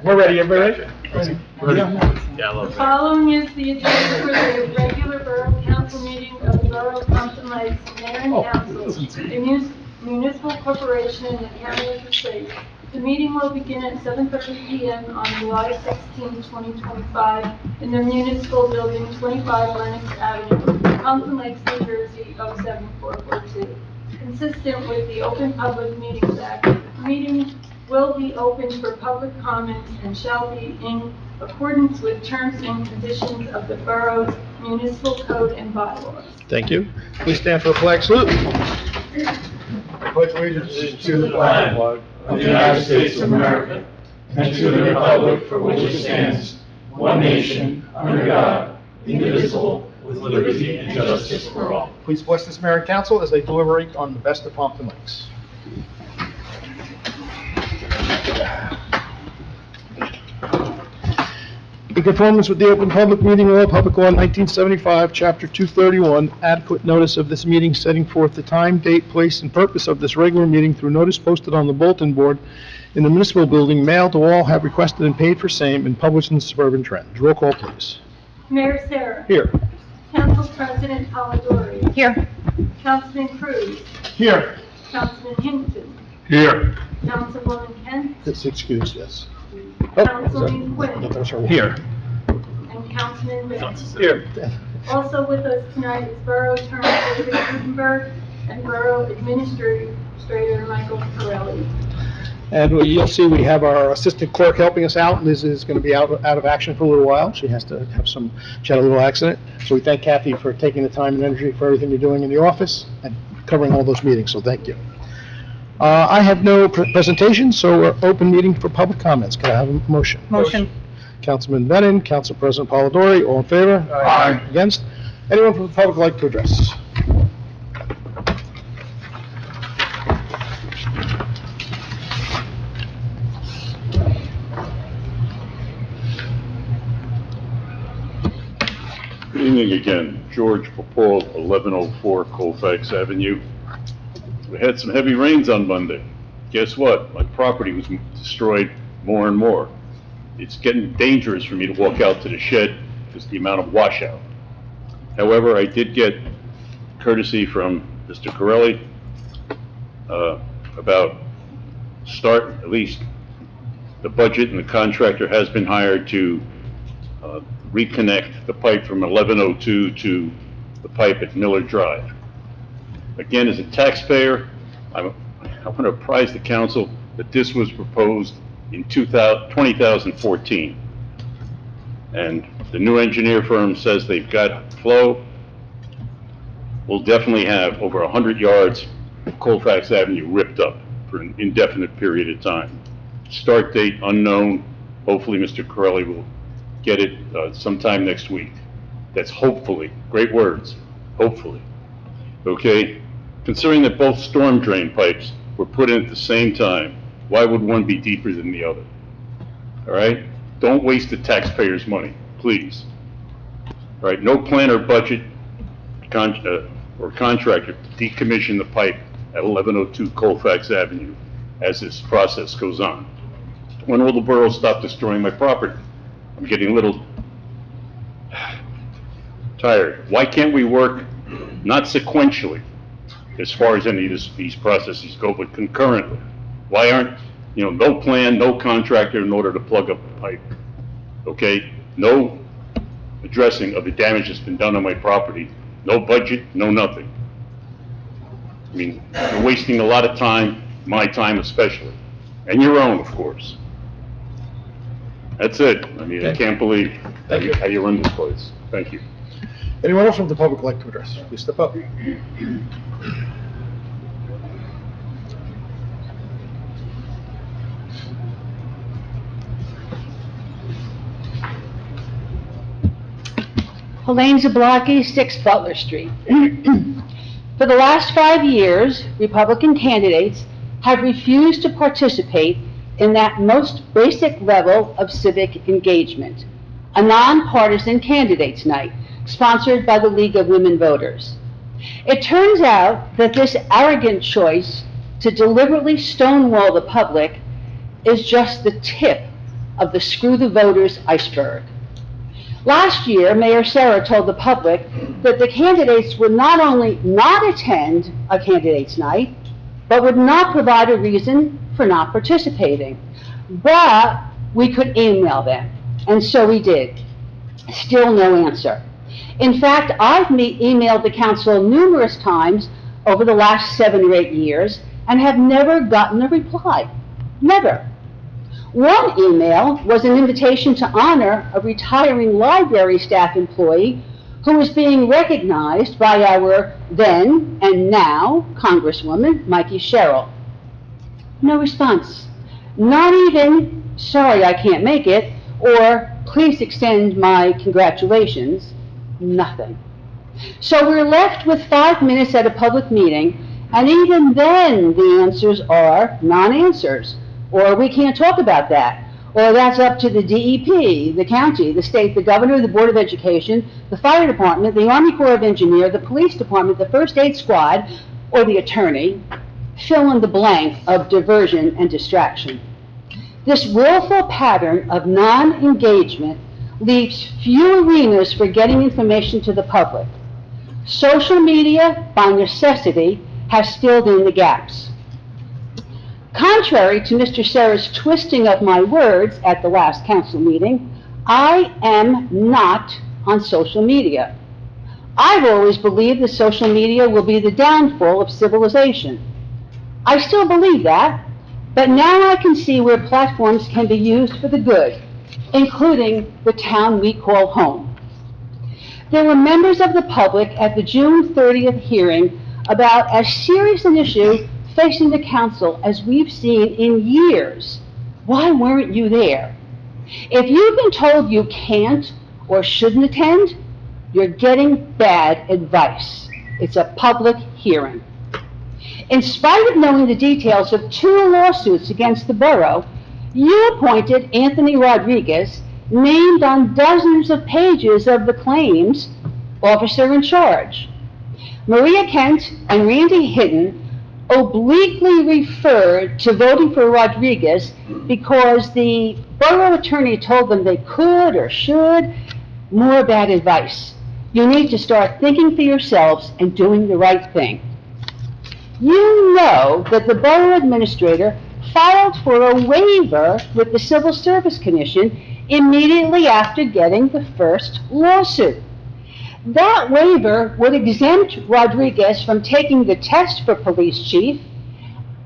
We're ready, everybody? The following is the agenda for the regular Borough Council meeting of the Borough of Pompton Lakes, Mayor and Council, a municipal corporation in the County of Passaic. The meeting will begin at 7:30 p.m. on July 16, 2025, in the Municipal Building, 25 Lenox Avenue, Pompton Lakes, New Jersey, 07442. Consistent with the Open Public Meetings Act, the meeting will be open for public comments and shall be in accordance with terms and conditions of the borough's municipal code and bylaws. Thank you. Please stand for a flag salute. I pledge allegiance to the flag of the United States of America and to the republic for which it stands, one nation, under God, indivisible, with liberty and justice for all. Please bless this mayor and council as they deliberate on the best of Pompton Lakes. In conformance with the Open Public Meeting Law, Public Law 1975, Chapter 231, adequate notice of this meeting setting forth the time, date, place, and purpose of this regular meeting through notice posted on the bulletin board in the municipal building, mailed to all, have requested and paid for same, and published in the Suburban Trend. Roll call, please. Mayor Sarah. Here. Council President Polidori. Here. Councilman Cruz. Here. Councilman Hinton. Here. Councilwoman Kent. It's excused, yes. Councilman Quinn. Here. And Councilman Vance. Here. Also with us tonight is Borough Attorney David Gutenberg and Borough Administrator Michael Corelli. And you'll see we have our assistant clerk helping us out. Liz is going to be out of action for a little while. She has to have she had a little accident. So we thank Kathy for taking the time and energy for everything you're doing in the office and covering all those meetings, so thank you. I have no presentation, so we're open meeting for public comments. Can I have a motion? Motion. Councilman Bennon, Council President Polidori, all in favor? Aye. Against? Anyone from the public like to address? Good evening again. George Popol, 1104 Colfax Avenue. We had some heavy rains on Monday. Guess what? My property was destroyed more and more. It's getting dangerous for me to walk out to the shed because the amount of washout. However, I did get courtesy from Mr. Corelli about at least the budget, and the contractor has been hired to reconnect the pipe from 1102 to the pipe at Miller Drive. Again, as a taxpayer, I want to apprise the council that this was proposed in 2014. And the new engineer firm says they've got flow. We'll definitely have over 100 yards of Colfax Avenue ripped up for an indefinite period of time. Start date unknown. Hopefully Mr. Corelli will get it sometime next week. That's hopefully, great words, hopefully. Okay? Considering that both storm drain pipes were put in at the same time, why would one be deeper than the other? All right? Don't waste the taxpayers' money, please. All right? No plan or budget or contractor to decommission the pipe at 1102 Colfax Avenue as this process goes on. When will the borough stop destroying my property? I'm getting a little tired. Why can't we work not sequentially as far as any of these processes go, but concurrently? Why aren't, no plan, no contractor in order to plug up the pipe? Okay? No addressing of the damage that's been done on my property. No budget, no nothing. I mean, you're wasting a lot of time, my time especially, and your own, of course. That's it. I mean, I can't believe how you run this place. Thank you. Anyone else from the public like to address? Please step up. Helene Zablocki, 6 Butler Street. For the last 5 years, Republican candidates have refused to participate in that most basic level of civic engagement, a nonpartisan candidates night sponsored by the League of Women Voters. It turns out that this arrogant choice to deliberately stonewall the public is just the tip of the Screw the Voters iceberg. Last year, Mayor Sarah told the public that the candidates would not only not attend a candidates' night, but would not provide a reason for not participating. But we could email them, and so we did. Still no answer. In fact, I've emailed the council numerous times over the last 7 or 8 years and have never gotten a reply. Never. One email was an invitation to honor a retiring library staff employee who was being recognized by our then and now Congresswoman, Mikey Sherrill. No response. Not even, sorry I can't make it, or please extend my congratulations. Nothing. So we're left with 5 minutes at a public meeting, and even then the answers are non-answers. Or we can't talk about that. Or that's up to the DEP, the county, the state, the governor, the Board of Education, the fire department, the Army Corps of Engineers, the police department, the first aid squad, or the attorney. Fill in the blank of diversion and distraction. This willful pattern of non-engagement leaves few arenas for getting information to the public. Social media, by necessity, has filled in the gaps. Contrary to Mr. Serra's twisting of my words at the last council meeting, I am not on social media. I've always believed that social media will be the downfall of civilization. I still believe that, but now I can see where platforms can be used for the good, including the town we call home. There were members of the public at the June 30th hearing about as serious an issue facing the council as we've seen in years. Why weren't you there? If you've been told you can't or shouldn't attend, you're getting bad advice. It's a public hearing. In spite of knowing the details of 2 lawsuits against the borough, you appointed Anthony Rodriguez, named on dozens of pages of the claims, officer in charge. Maria Kent and Randy Hidden obliquely referred to voting for Rodriguez because the borough attorney told them they could or should. More bad advice. You need to start thinking for yourselves and doing the right thing. You know that the borough administrator filed for a waiver with the Civil Service Commission immediately after getting the first lawsuit. That waiver would exempt Rodriguez from taking the test for police chief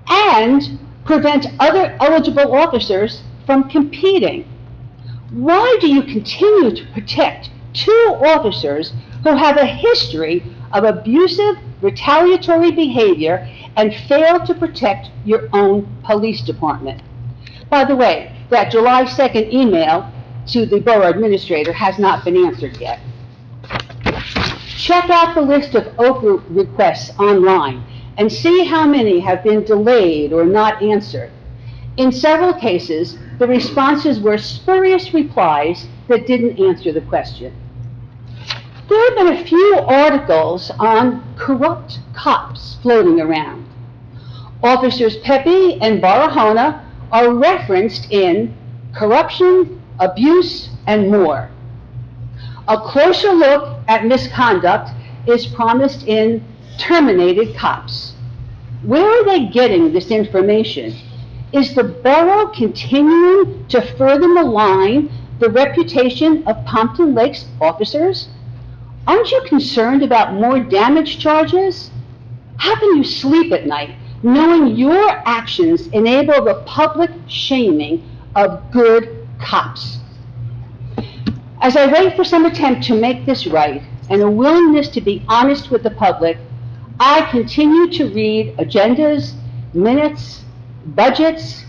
and prevent other eligible officers from competing. Why do you continue to protect 2 officers who have a history of abusive, retaliatory behavior and fail to protect your own police department? By the way, that July 2nd email to the borough administrator has not been answered yet. Check out the list of Oprah requests online and see how many have been delayed or not answered. In several cases, the responses were spurious replies that didn't answer the question. There have been a few articles on corrupt cops floating around. Officers Pepe and Barahona are referenced in Corruption, Abuse, and More. A closer look at misconduct is promised in Terminated Cops. Where are they getting this information? Is the borough continuing to further malign the reputation of Pompton Lakes officers? Aren't you concerned about more damage charges? How can you sleep at night knowing your actions enable the public shaming of good cops? As I wait for some attempt to make this right and a willingness to be honest with the public, I continue to read agendas, minutes, budgets,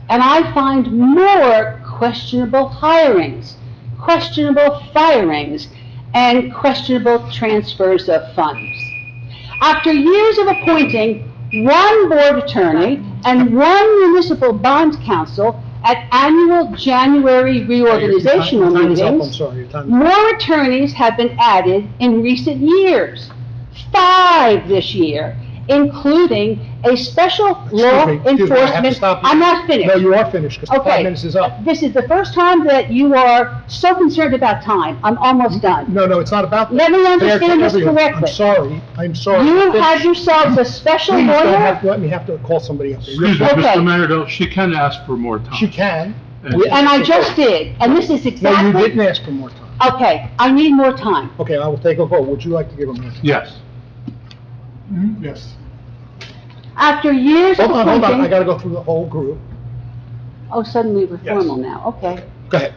and I find more questionable hirings, questionable firings, and questionable transfers of funds. After years of appointing 1 board attorney and 1 municipal bond counsel at annual January reorganizational meetings, more attorneys have been added in recent years. 5 this year, including a special law Excuse me, I have to enforcement. stop you. I'm not finished. No, you are finished, because the Okay. 5 minutes is up. This is the first time that you are so concerned about time. I'm almost done. No, it's not about that. Let me Fair to understand this everyone. correctly. I'm sorry. You had yourselves a special Please don't lawyer? let me have to call somebody up there. Excuse me, Okay. Mr. Mayor, though, she can ask for more time. She can. And I just did, and this is No, exactly. you didn't ask for more time. Okay, I need more time. Okay, I will take a vote. Would you like to give him a minute? Yes. Yes. After years of Hold on, I appointing. gotta go through the whole group. Oh, suddenly we're Yes. formal now, okay. Go ahead.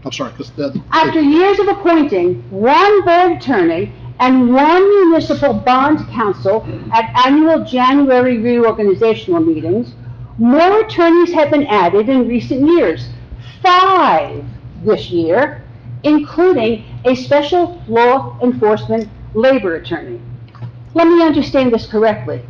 I'm sorry, 'cause After years of appointing one board attorney and one municipal bond counsel at annual January reorganizational meetings, more attorneys have been added in recent years, 5 this year, including a special law enforcement labor attorney. Let me understand this correctly.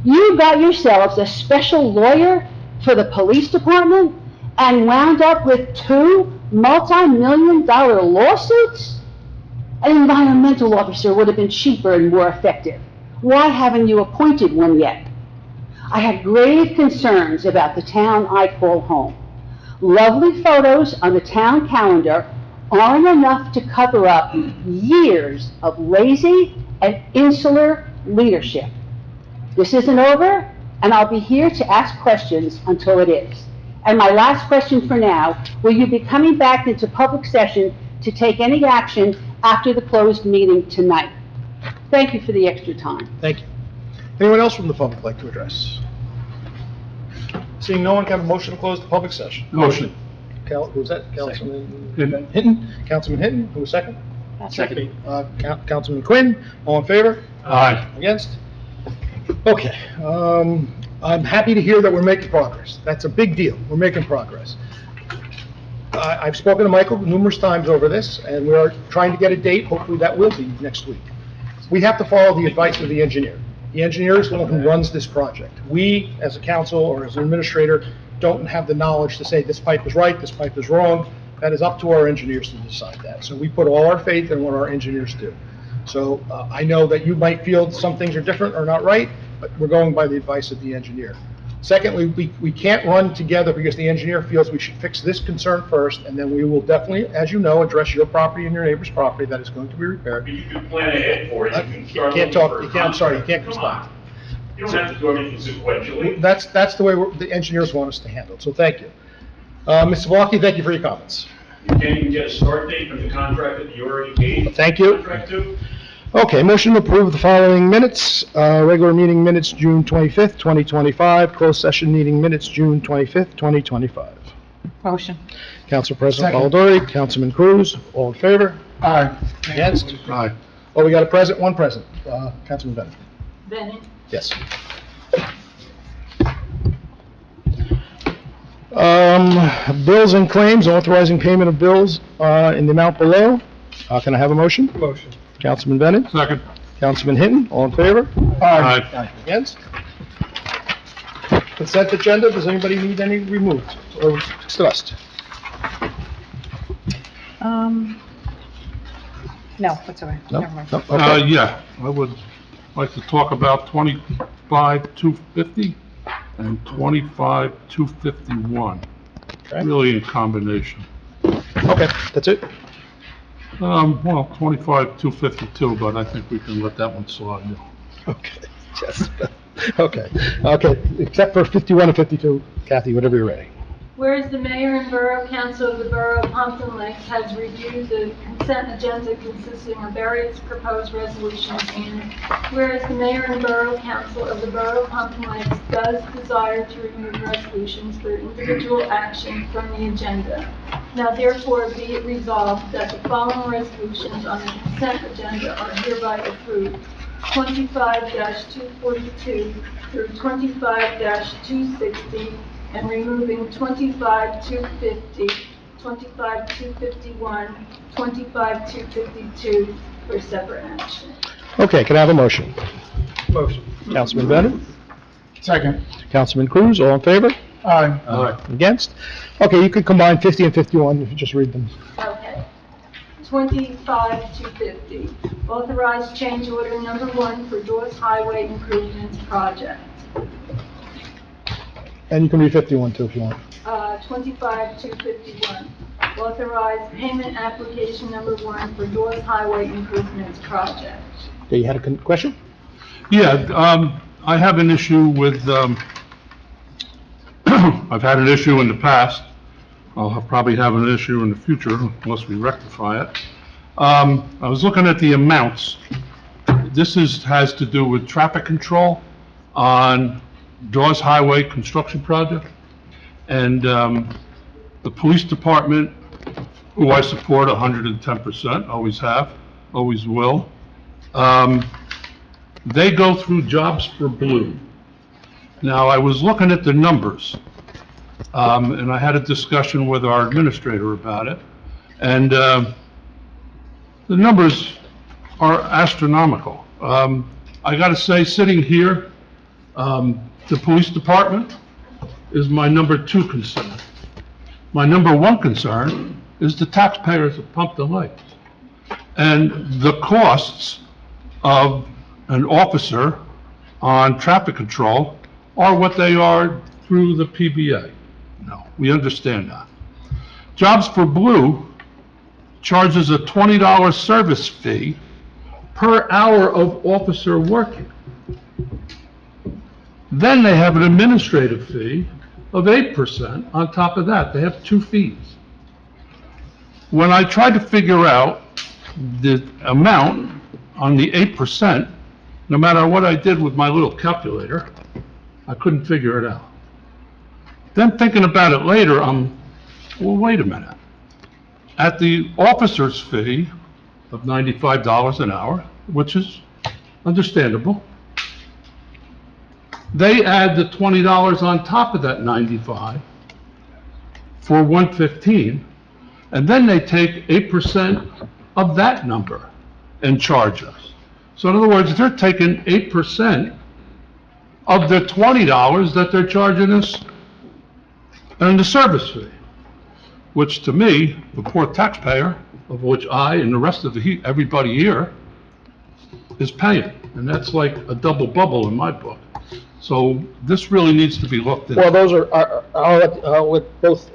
You got yourselves a special lawyer for the police department and wound up with 2 multi-million-dollar lawsuits? An environmental officer would have been cheaper and more effective. Why haven't you appointed one yet? I have grave concerns about the town I call home. Lovely photos on the town calendar aren't enough to cover up years of lazy and insular leadership. This isn't over, and I'll be here to ask questions until it is. And my last question for now, will you be coming back into public session to take any action after the closed meeting tonight? Thank you for the extra time. Thank you. Anyone else from the public like to address? Seeing no one, can I have a motion to close the public session? Motion. Who was that? Councilman Hinton. Hinton? Councilman Hinton, who was second? Second. Councilman Quinn, all in favor? Aye. Against? Okay, I'm happy to hear that we're making progress. That's a big deal. We're making progress. I've spoken to Michael numerous times over this, and we are trying to get a date. Hopefully that will be next week. We have to follow the advice of the engineer. The engineer is the one who runs this project. We, as a council or as an administrator, don't have the knowledge to say this pipe is right, this pipe is wrong. That is up to our engineers to decide that. So we put all our faith in what our engineers do. So I know that you might feel some things are different or not right, but we're going by the advice of the engineer. Secondly, we can't run together because the engineer feels we should fix this concern first, and then we will definitely, as you know, address your property and your neighbor's property that is going to be repaired. You can plan ahead for it, you can You start can't looking talk, for a you can't, I'm sorry, you can't contract. stop. Come on. You don't have to do everything sequentially. That's the way the engineers want us to handle it, so thank you. Mr. Valaki, thank you for your comments. You can't even get a start date from the contract that you already gave. Thank you. Contract to. Okay, motion to approve the following minutes. Regular meeting minutes, June 25th, 2025. Closed session meeting minutes, June 25th, 2025. Motion. Council President Baldori, Councilman Cruz, all in favor? Aye. Against? Aye. Oh, we got a present, one present. Councilman Bennett. Bennett? Yes. Bills and claims, authorizing payment of bills in the amount below. Can I have a motion? Motion. Councilman Bennett? Second. Councilman Hinton, all in favor? Aye. Against? Consent agenda, does anybody need any removed or discussed? No, that's all right. No? Never mind. No? Okay. Yeah, I would like to talk about 25,250 and 25,251. Okay. Really in combination. Okay, that's it? Well, 25,252, but I think we can let that one slide. Okay, yes. Okay, except for 51 and 52, Kathy, whatever you're ready. Whereas the mayor and borough council of the borough of Pompton Lakes has reviewed the consent agenda consisting of various proposed resolutions, and whereas the mayor and borough council of the borough of Pompton Lakes does desire to remove resolutions for individual action from the agenda. Now therefore be it resolved that the following resolutions on the consent agenda are hereby approved. 25-242 through 25-260, and removing 25-250, 25-251, 25-252 for separate action. Okay, can I have a motion? Motion. Councilman Bennett? Second. Councilman Cruz, all in favor? Aye. Against? Okay, you could combine 50 and 51 if you just read them. Okay. 25,250. Authorize change order number 1 for Dawes Highway Improvements Project. And you can read 51 too if you want. 25,251. Authorize payment application number 1 for Dawes Highway Improvements Project. Okay, you had a question? Yeah, I have an issue with, I've had an issue in the past. I'll probably have an issue in the future unless we rectify it. I was looking at the amounts. This has to do with traffic control on Dawes Highway construction project. And the police department, who I support 110%, always have, always will, they go through Jobs for Blue. Now, I was looking at the numbers, and I had a discussion with our administrator about it, and the numbers are astronomical. I gotta say, sitting here, the police department is my number 2 concern. My number 1 concern is the taxpayers of Pompton Lakes. And the costs of an officer on traffic control are what they are through the PBA. No, we understand that. Jobs for Blue charges a $20 service fee per hour of officer working. Then they have an administrative fee of 8% on top of that. They have 2 fees. When I tried to figure out the amount on the 8%, no matter what I did with my little calculator, I couldn't figure it out. Then thinking about it later, well, wait a minute. At the officer's fee of $95 an hour, which is understandable, they add the $20 on top of that 95 for 115, and then they take 8% of that number and charge us. So in other words, they're taking 8% of the $20 that they're charging us in the service fee, which to me, the poor taxpayer, of which I and the rest of everybody here is paying. And that's like a double bubble in my book. So this really needs to be looked into. Well, those are, I'll let both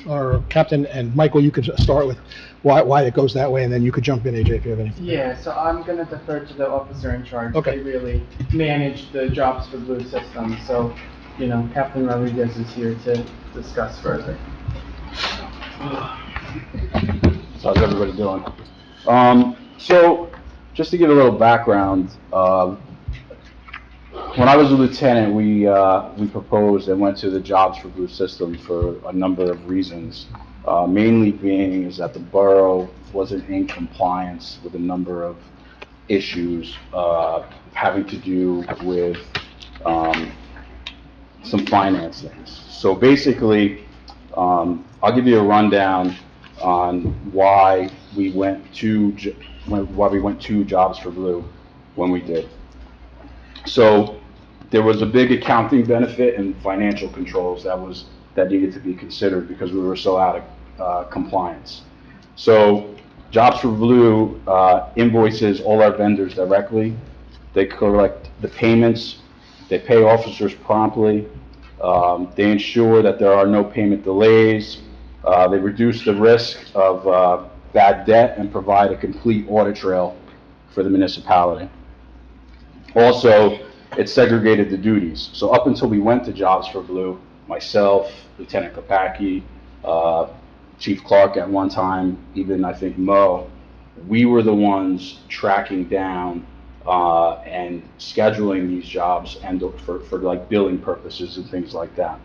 our captain and Michael, you could start with why it goes that way, and then you could jump in, AJ, if you have anything. Yeah, so I'm gonna defer to the officer in charge. Okay. They really manage the Jobs for Blue system, so, you know, Captain Rodriguez is here to discuss further. So how's everybody doing? So, just to give a little background, when I was a lieutenant, we proposed and went to the Jobs for Blue system for a number of reasons. Mainly being is that the borough wasn't in compliance with a number of issues having to do with some finance things. So basically, I'll give you a rundown on why we went to Jobs for Blue when we did. So there was a big accounting benefit and financial controls that needed to be considered because we were so out of compliance. So Jobs for Blue invoices all our vendors directly. They collect the payments. They pay officers promptly. They ensure that there are no payment delays. They reduce the risk of bad debt and provide a complete audit trail for the municipality. Also, it segregated the duties. So up until we went to Jobs for Blue, myself, Lieutenant Kopacki, Chief Clark at one time, even I think Mo, we were the ones tracking down and scheduling these jobs and for like billing purposes and things like that.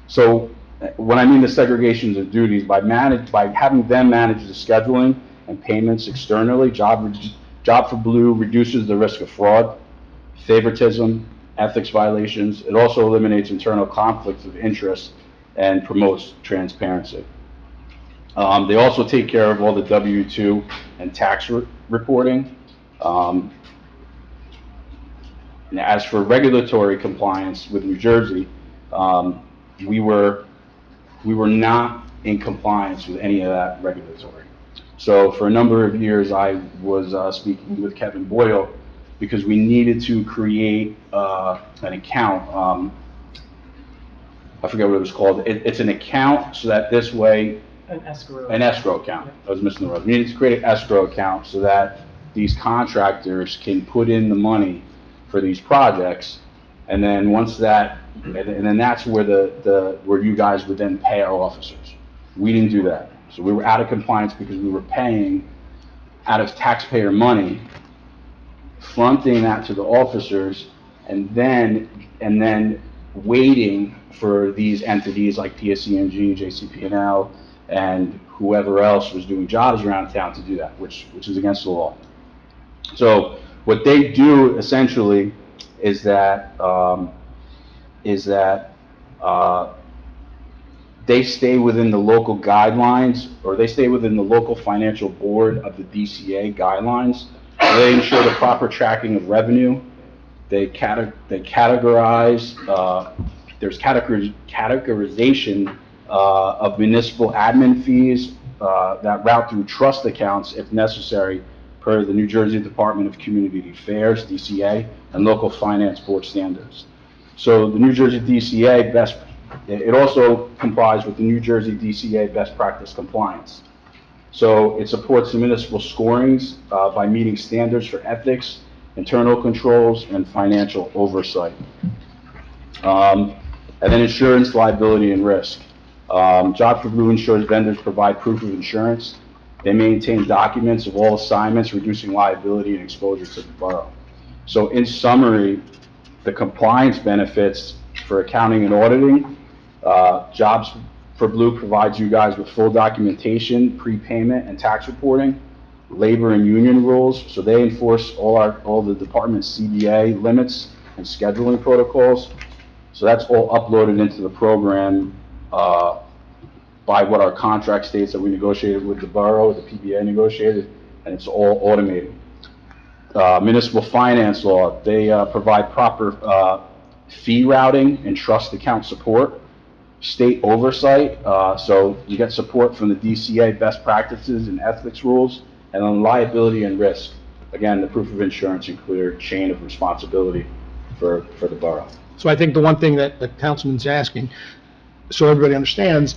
So when I mean the segregations of duties, by having them manage the scheduling and payments externally, Job for Blue reduces the risk of fraud, favoritism, ethics violations. It also eliminates internal conflicts of interest and promotes transparency. They also take care of all the W-2 and tax reporting. And as for regulatory compliance with New Jersey, we were not in compliance with any of that regulatory. So for a number of years, I was speaking with Kevin Boyle because we needed to create an account. I forget what it was called. It's an account so that this way, An escrow. an escrow account. I was missing the word. We needed to create an escrow account so that these contractors can put in the money for these projects. And then once that, and then that's where where you guys would then pay our officers. We didn't do that. So we were out of compliance because we were paying out of taxpayer money, fronting that to the officers, and then waiting for these entities like PSE&G, JCP&L, and whoever else was doing jobs around town to do that, which is against the law. So what they do essentially is that they stay within the local guidelines, or they stay within the local financial board of the DCA guidelines. They ensure the proper tracking of revenue. They categorize, there's categorization of municipal admin fees that route through trust accounts if necessary per the New Jersey Department of Community Affairs, DCA, and local finance board standards. So the New Jersey DCA it also complies with the New Jersey DCA best practice compliance. So it supports the municipal scorings by meeting standards for ethics, internal controls, and financial oversight. And then insurance, liability, and risk. Jobs for Blue ensures vendors provide proof of insurance. They maintain documents of all assignments, reducing liability and exposure to the borough. So in summary, the compliance benefits for accounting and auditing, Jobs for Blue provides you guys with full documentation, prepayment, and tax reporting, labor and union rules. So they enforce all the department's CBA limits and scheduling protocols. So that's all uploaded into the program by what our contract states that we negotiated with the borough, the PBA negotiated, and it's all automated. Municipal finance law, they provide proper fee routing and trust account support, state oversight, so you get support from the DCA best practices and ethics rules, and then liability and risk. Again, the proof of insurance and clear chain of responsibility for the borough. So I think the one thing that the councilman's asking, so everybody understands,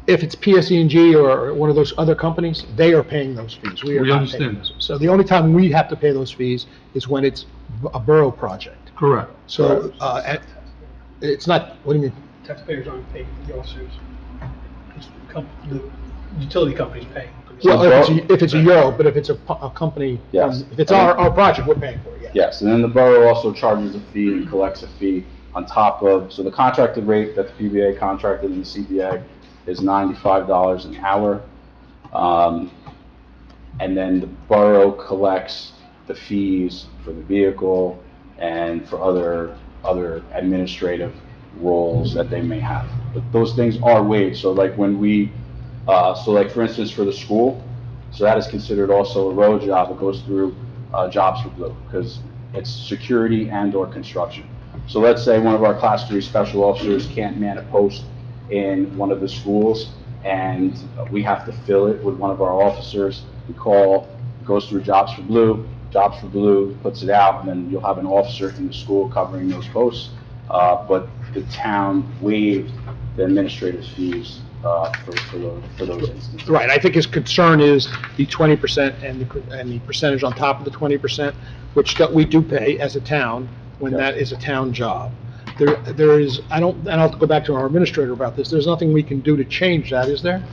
if it's PSE&G or one of those other companies, they are paying those fees. We are We not understand paying this. those. So the only time we have to pay those fees is when it's a borough project. Correct. So, it's not, what do you mean? Taxpayers aren't paying for the officers. It's the utility company's paying. Well, if it's a euro, but if it's a company, Yes. if it's our project, we're paying for it, yeah. Yes, and then the borough also charges a fee and collects a fee on top of, so the contracted rate that the PBA contracted in the CBA is $95 an hour. And then the borough collects the fees for the vehicle and for other administrative roles that they may have. But those things are waived, so like when we, so like for instance for the school, so that is considered also a road job. It goes through Jobs for Blue because it's security and or construction. So let's say one of our Class 3 special officers can't man a post in one of the schools and we have to fill it with one of our officers. We call, it goes through Jobs for Blue puts it out, and then you'll have an officer in the school covering those posts. But the town waived the administrative fees for those instances. Right, I think his concern is the 20% and the percentage on top of the 20%, which we do pay as a town when Yeah. that is a town job. There is, and I'll have to go back to our administrator about this, there's nothing we can do to change that, is there?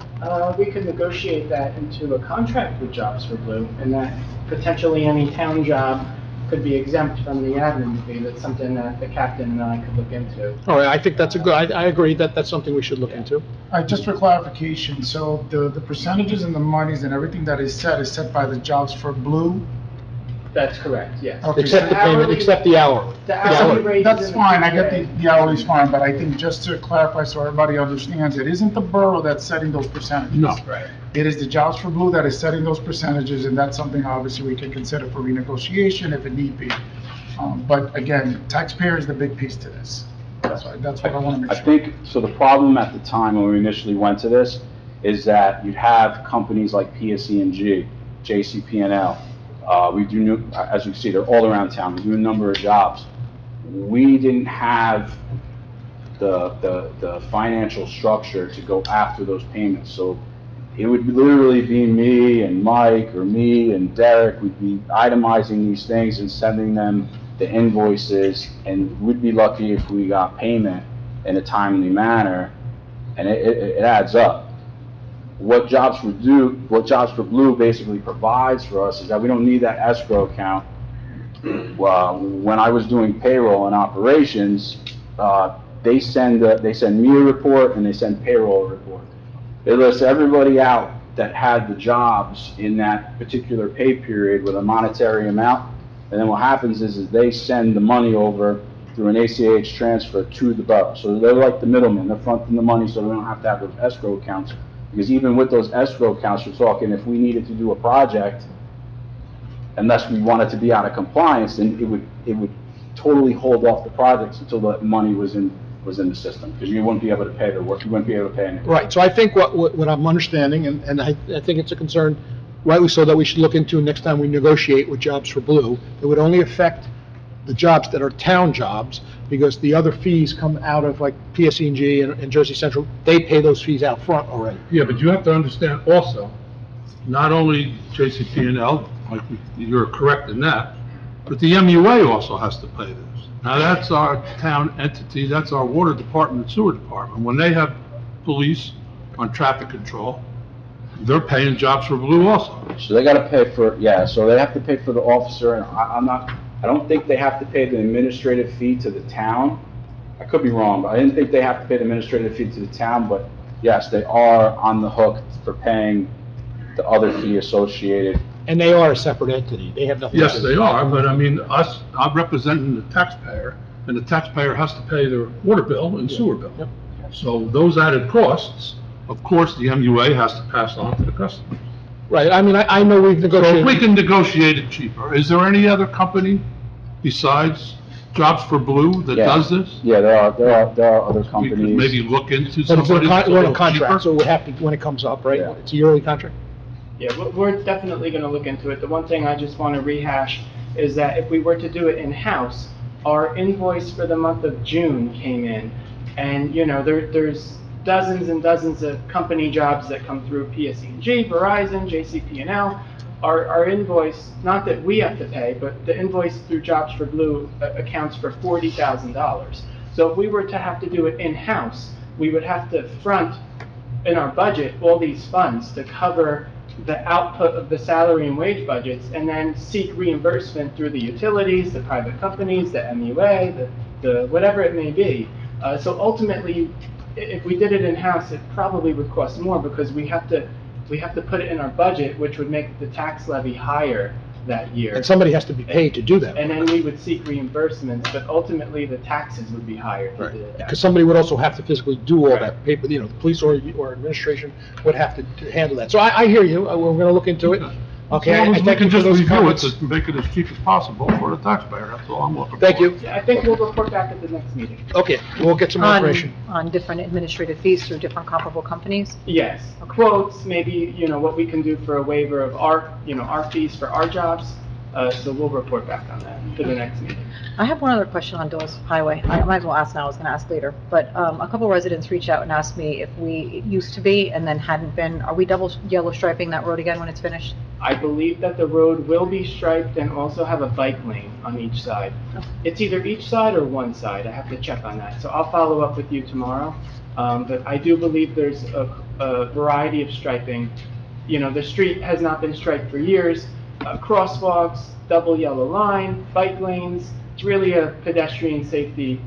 We could negotiate that into a contract with Jobs for Blue, and that potentially any town job could be exempt from the admin fee. That's something that the captain and I could look into. All right, I think that's I agree that that's something we should look into. Just for clarification, so the percentages and the monies and everything that is set by the Jobs for Blue? That's correct, yes. Okay, Except the payment, except the hour. The hourly rate is That's in the fine, I get PBA. the hourly's fine, but I think just to clarify so everybody understands, it isn't the borough that's setting those percentages. No. Right. It is the Jobs for Blue that is setting those percentages, and that's something obviously we can consider for renegotiation if it need be. But again, taxpayer is the big piece to this. That's what I want to make I sure. think, so the problem at the time when we initially went to this is that you'd have companies like PSE&G, JCP&L. We do new, as you can see, they're all around town. We do a number of jobs. We didn't have the financial structure to go after those payments. So it would literally be me and Mike or me and Derek. We'd be itemizing these things and sending them the invoices, and we'd be lucky if we got payment in a timely manner, and it adds up. What Jobs for Blue basically provides for us is that we don't need that escrow account. When I was doing payroll and operations, they send me a report and they send payroll a report. They list everybody out that had the jobs in that particular pay period with a monetary amount, and then what happens is they send the money over through an ACH transfer to the borough. So they're like the middleman, they're fronting the money so we don't have to have those escrow accounts. Because even with those escrow accounts, we're talking if we needed to do a project, unless we wanted to be out of compliance, then it would totally hold off the projects until that money was in the system, because you wouldn't be able to pay the work, you wouldn't be able to pay anything. Right, so I think what I'm understanding, and I think it's a concern, rightly so, that we should look into next time we negotiate with Jobs for Blue. It would only affect the jobs that are town jobs, because the other fees come out of like PSE&G and Jersey Central. They pay those fees out front already. Yeah, but you have to understand also, not only JCP&L, like you're correct in that, but the MUA also has to pay this. Now, that's our town entity, that's our water department and sewer department. When they have police on traffic control, they're paying Jobs for Blue also. So they gotta pay for, yeah, so they have to pay for the officer, and I don't think they have to pay the administrative fee to the town. I could be wrong, but I didn't think they have to pay the administrative fee to the town, but yes, they are on the hook for paying the other fee associated. And they are a separate entity. They have nothing. Yes, they are, but I mean, I'm representing the taxpayer, and the taxpayer has to pay their water bill and sewer bill. Yep. So those added costs, of course, the MUA has to pass on to the customer. Right, I mean, I know we've So negotiated. if we can negotiate it cheaper, is there any other company besides Jobs for Blue that Yeah. does this? Yeah, there are other We could companies. maybe look into But it's somebody that's a we're in a little contract, cheaper? so we have to, when it comes up, right? Yeah. It's a yearly contract? Yeah, we're definitely gonna look into it. The one thing I just wanna rehash is that if we were to do it in-house, our invoice for the month of June came in, and, you know, there's dozens and dozens of company jobs that come through PSE&G, Verizon, JCP&L. Our invoice, not that we have to pay, but the invoice through Jobs for Blue accounts for $40,000. So if we were to have to do it in-house, we would have to front in our budget all these funds to cover the output of the salary and wage budgets, and then seek reimbursement through the utilities, the private companies, the MUA, the whatever it may be. So ultimately, if we did it in-house, it probably would cost more, because we have to put it in our budget, which would make the tax levy higher that year. And somebody has to be paid to do that. And then we would seek reimbursements, but ultimately the taxes would be higher. if we did it that Because somebody would also have to physically do all that paper, you know, the police or administration would have to handle that. So I hear you, we're gonna look into it. Okay, As long I as we thank you can for just those review it comments. to make it as cheap as possible for the taxpayer, that's all I'm looking for. Thank you. Yeah, I think we'll report back at the next meeting. Okay, we'll get some more information. On different administrative fees through different comparable companies? Yes, quotes, maybe, you know, what we can do for a waiver of our fees for our jobs. So we'll report back on that for the next meeting. I have one other question on Dawes Highway. I might as well ask now, I was gonna ask later. But, a couple residents reached out and asked me if it used to be and then hadn't been. Are we double yellow striping that road again when it's finished? I believe that the road will be striped and also have a bike lane on each side. It's either each side or one side. I have to check on that. So I'll follow up with you tomorrow. But I do believe there's a variety of striping. You know, the street has not been striped for years. Crosswalks, double yellow line, bike lanes. It's really a pedestrian safety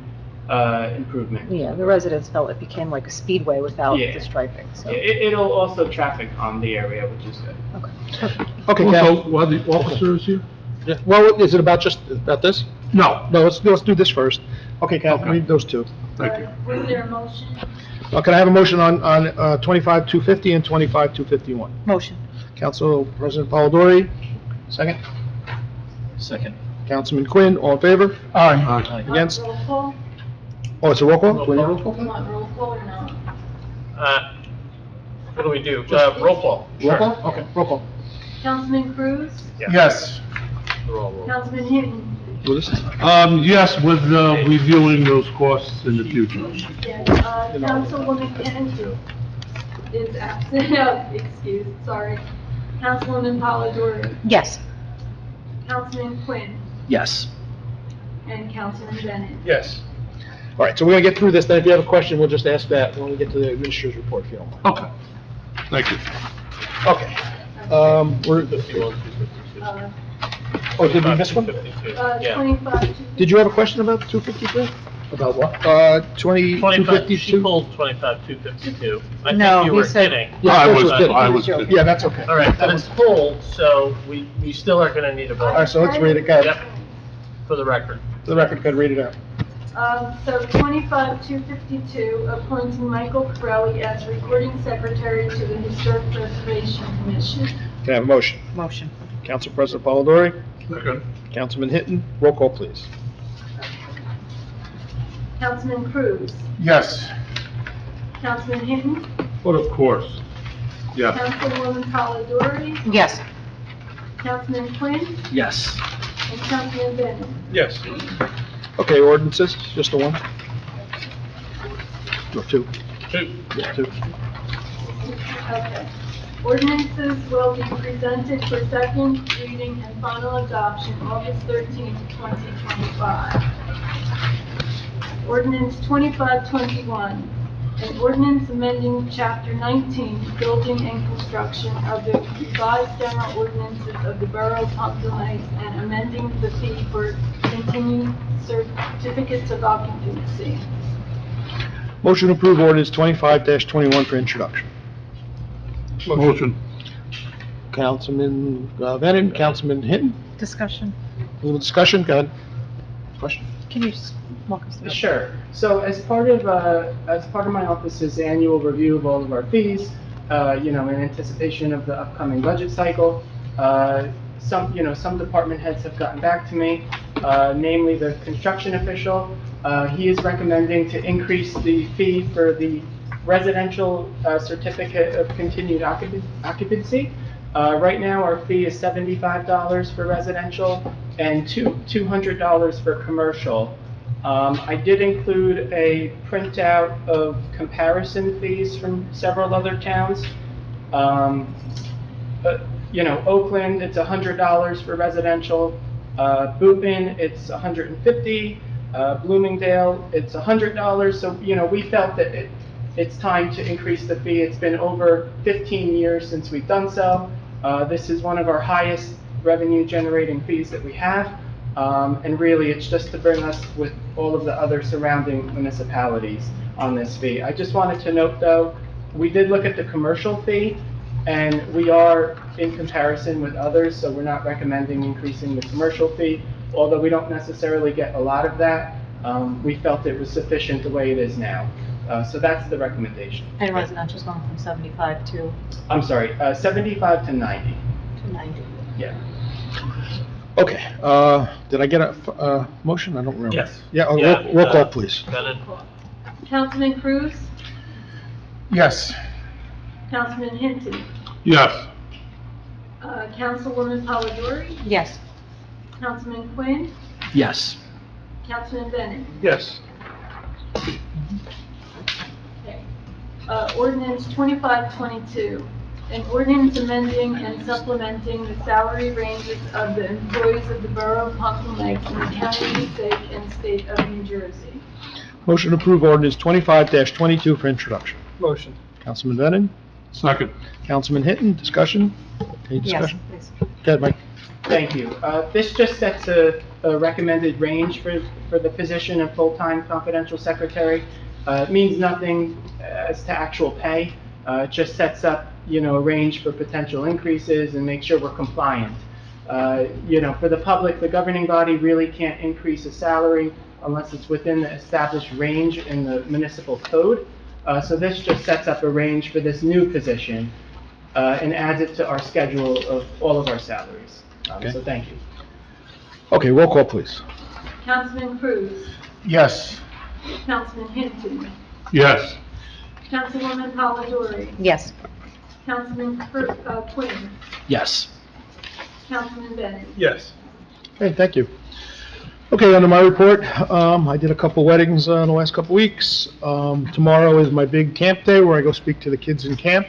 improvement. Yeah, the residents felt it became like a speedway without Yeah. the striping, so. It'll also traffic on the area, which is good. Okay. Okay, Also, Kathy. while the officer is here? Yeah. Well, is it about this? No, No, let's do this first. Okay, Kathy, Okay. read those two. thank you. Was there a motion? Can I have a motion on 25-250 and 25-251? Motion. Council President Polidori, second. Second. Councilman Quinn, all in favor? Aye. Against? Roll call? Oh, it's a roll call? Do we need a roll call? You want roll call or no? What do we do? Roll call. Roll call? Okay, roll call. Councilman Cruz? Yes. Councilman Hinton? Yes, with reviewing those costs in the future. Yes. Councilwoman Kennedy is absent, excused, sorry. Councilwoman Polidori? Yes. Councilman Quinn? Yes. And Councilman Bennett? Yes. All right, so we're gonna get through this, then if you have a question, we'll just ask that when we get to the administrator's report, if you don't mind. Okay. Thank you. Okay. Oh, did we miss one? 25. Did you have a question about 253? About what? 25, she 252? pulled 25,252. I No, think you he were said- kidding. I was kidding. Yeah, that's okay. All right, but it's pulled, so we still are gonna need a All right, vote so let's read it, go Yep. ahead. for the record. For the record, go ahead, read it out. So 25-252, appointing Michael Corelli as recording secretary to the Historic Preservation Commission. Can I have a motion? Motion. Council President Polidori, Second. Councilman Hinton, roll call, please. Councilman Cruz? Yes. Councilman Hinton? But of course. Yeah. Councilwoman Polidori? Yes. Councilman Quinn? Yes. And Councilman Bennett? Yes. Okay, ordinances, just the one? Or two? Two. Yeah, two. Okay. Ordinances will be presented for second reading and final adoption August 13th, 2025. Ordinance 2521, an ordinance amending Chapter 19, Building and Construction of the revised general ordinances of the Borough of Pompton Lakes and amending the fee for continued certificates of occupancy. Motion to approve ordinance 25-21 for introduction. Motion. Councilman Bennett, Councilman Hinton, Discussion. a little discussion, go ahead. Question? Can you just walk us through? Sure. So as part of my office's annual review of all of our fees, in anticipation of the upcoming budget cycle, some department heads have gotten back to me, namely the construction official. He is recommending to increase the fee for the residential certificate of continued occupancy. Right now, our fee is $75 for residential and $200 for commercial. I did include a printout of comparison fees from several other towns. Oakland, it's $100 for residential. Boopin, it's $150. Bloomingdale, it's $100. So, we felt that it's time to increase the fee. It's been over 15 years since we've done so. This is one of our highest revenue generating fees that we have. And really, it's just to bring us with all of the other surrounding municipalities on this fee. I just wanted to note, though, we did look at the commercial fee, and we are in comparison with others, so we're not recommending increasing the commercial fee. Although we don't necessarily get a lot of that, we felt it was sufficient the way it is now. So that's the recommendation. And residential's going from 75 to I'm sorry, 75 to 90. 90. Yeah. Okay, did I get a motion? I don't remember. Yes. Yeah, Yeah, roll call, please. Bennett? Councilman Cruz? Yes. Councilman Hinton? Yes. Councilwoman Polidori? Yes. Councilman Quinn? Yes. Councilman Bennett? Yes. Okay. Ordinance 2522, an ordinance amending and supplementing the salary ranges of the employees of the Borough of Pompton Lakes in the County of Passaic and State of New Jersey. Motion to approve ordinance 25-22 for introduction. Motion. Councilman Bennett, Second. Councilman Hinton, discussion? Any Yes, discussion? please. Go ahead, Mike. Thank you. This just sets a recommended range for the position of full-time confidential secretary. It means nothing as to actual pay. It just sets up, a range for potential increases and make sure we're compliant. For the public, the governing body really can't increase a salary unless it's within the established range in the municipal code. So this just sets up a range for this new position and adds it to our schedule of all of our salaries. Okay. So thank you. Okay, roll call, please. Councilman Cruz? Yes. Councilman Hinton? Yes. Councilwoman Polidori? Yes. Quinn, Yes. Councilman Bennett. Yes. Okay, thank you. Okay, under my report, I did a couple weddings in the last couple weeks. Tomorrow is my big camp day where I go speak to the kids in camp,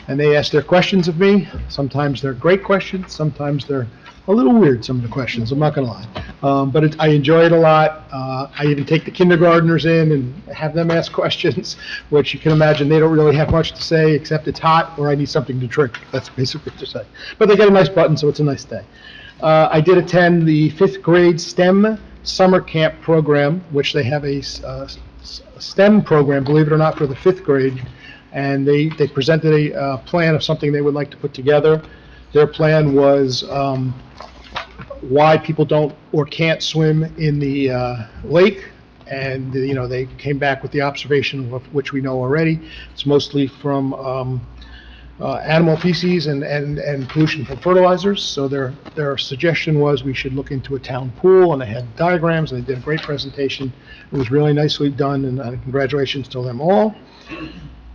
and they ask their questions of me. Sometimes they're great questions, sometimes they're a little weird, some of the questions, I'm not gonna lie. But I enjoy it a lot. I even take the kindergartners in and have them ask questions, which you can imagine they don't really have much to say except it's hot or I need something to drink. That's basically what they're saying. But they get a nice button, so it's a nice day. I did attend the 5th grade STEM summer camp program, which they have a STEM program, believe it or not, for the 5th grade. And they presented a plan of something they would like to put together. Their plan was why people don't or can't swim in the lake. And, you know, they came back with the observation of which we know already. It's mostly from animal feces and pollution from fertilizers. So their suggestion was we should look into a town pool, and they had diagrams, and they did a great presentation. It was really nicely done, and congratulations to them all.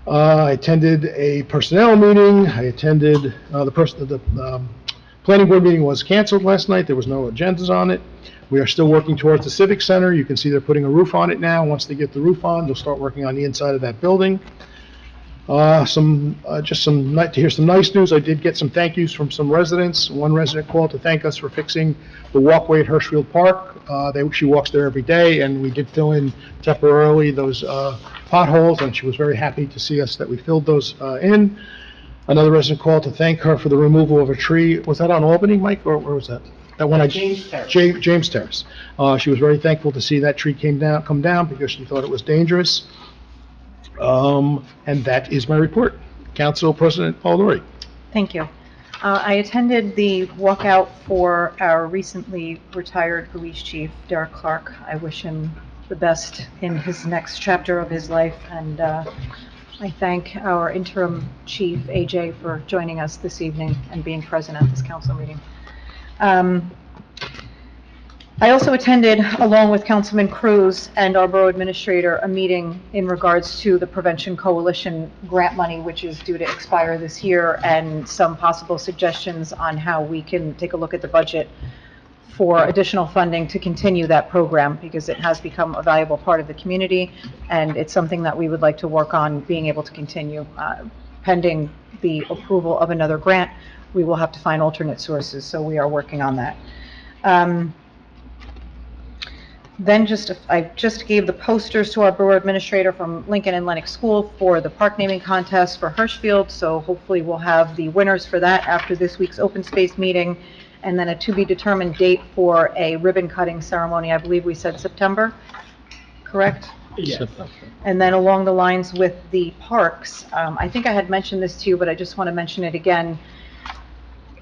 I attended a personnel meeting. I attended, the planning board meeting was canceled last night. There was no agendas on it. We are still working towards the Civic Center. You can see they're putting a roof on it now. Once they get the roof on, they'll start working on the inside of that building. To hear some nice news. I did get some thank yous from some residents. One resident called to thank us for fixing the walkway at Hirschfield Park. She walks there every day, and we did fill in temporarily those potholes, and she was very happy to see us that we filled those in. Another resident called to thank her for the removal of a tree. Was that on Albany, Mike, or where was that? That one James Terrace. James Terrace. She was very thankful to see that tree come down because she thought it was dangerous. And that is my report. Council President Paul Laurie. Thank you. I attended the walkout for our recently retired police chief, Derek Clark. I wish him the best in his next chapter of his life, and I thank our interim chief, AJ, for joining us this evening and being present at this council meeting. I also attended, along with Councilman Cruz and our borough administrator, a meeting in regards to the Prevention Coalition grant money, which is due to expire this year, and some possible suggestions on how we can take a look at the budget for additional funding to continue that program, because it has become a valuable part of the community, and it's something that we would like to work on being able to continue. Pending the approval of another grant, we will have to find alternate sources, so we are working on that. Then I just gave the posters to our borough administrator from Lincoln and Lenox School for the park naming contest for Hirschfield, so hopefully we'll have the winners for that after this week's open space meeting, and then a to-be-determined date for a ribbon-cutting ceremony. I believe we said September, correct? Yes. And then along the lines with the parks, I think I had mentioned this to you, but I just want to mention it again.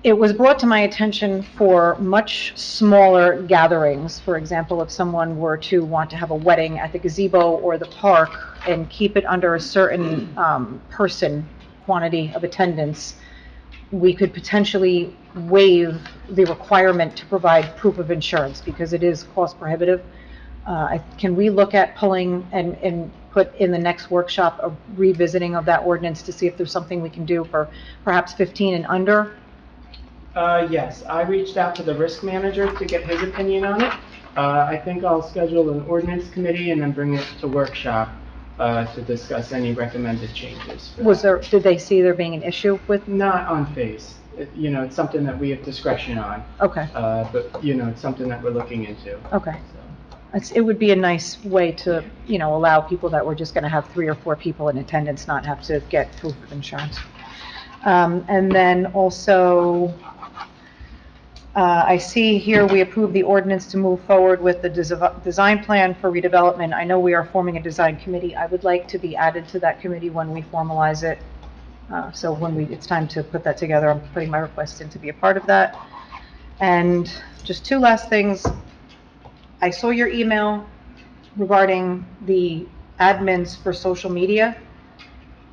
It was brought to my attention for much smaller gatherings. For example, if someone were to want to have a wedding at the gazebo or the park and keep it under a certain person quantity of attendance, we could potentially waive the requirement to provide proof of insurance because it is cost prohibitive. Can we look at pulling and put in the next workshop a revisiting of that ordinance to see if there's something we can do for perhaps 15 and under? Yes, I reached out to the risk manager to get his opinion on it. I think I'll schedule an ordinance committee and then bring it to workshop to discuss any recommended changes. Did they see there being an issue with? Not on face. It's something that we have discretion on. Okay. But, it's something that we're looking into. Okay. It would be a nice way to, allow people that were just going to have 3 or 4 people in attendance not have to get proof of insurance. And then also, I see here we approved the ordinance to move forward with the design plan for redevelopment. I know we are forming a design committee. I would like to be added to that committee when we formalize it. So when it's time to put that together, I'm putting my request in to be a part of that. And just 2 last things. I saw your email regarding the admins for social media.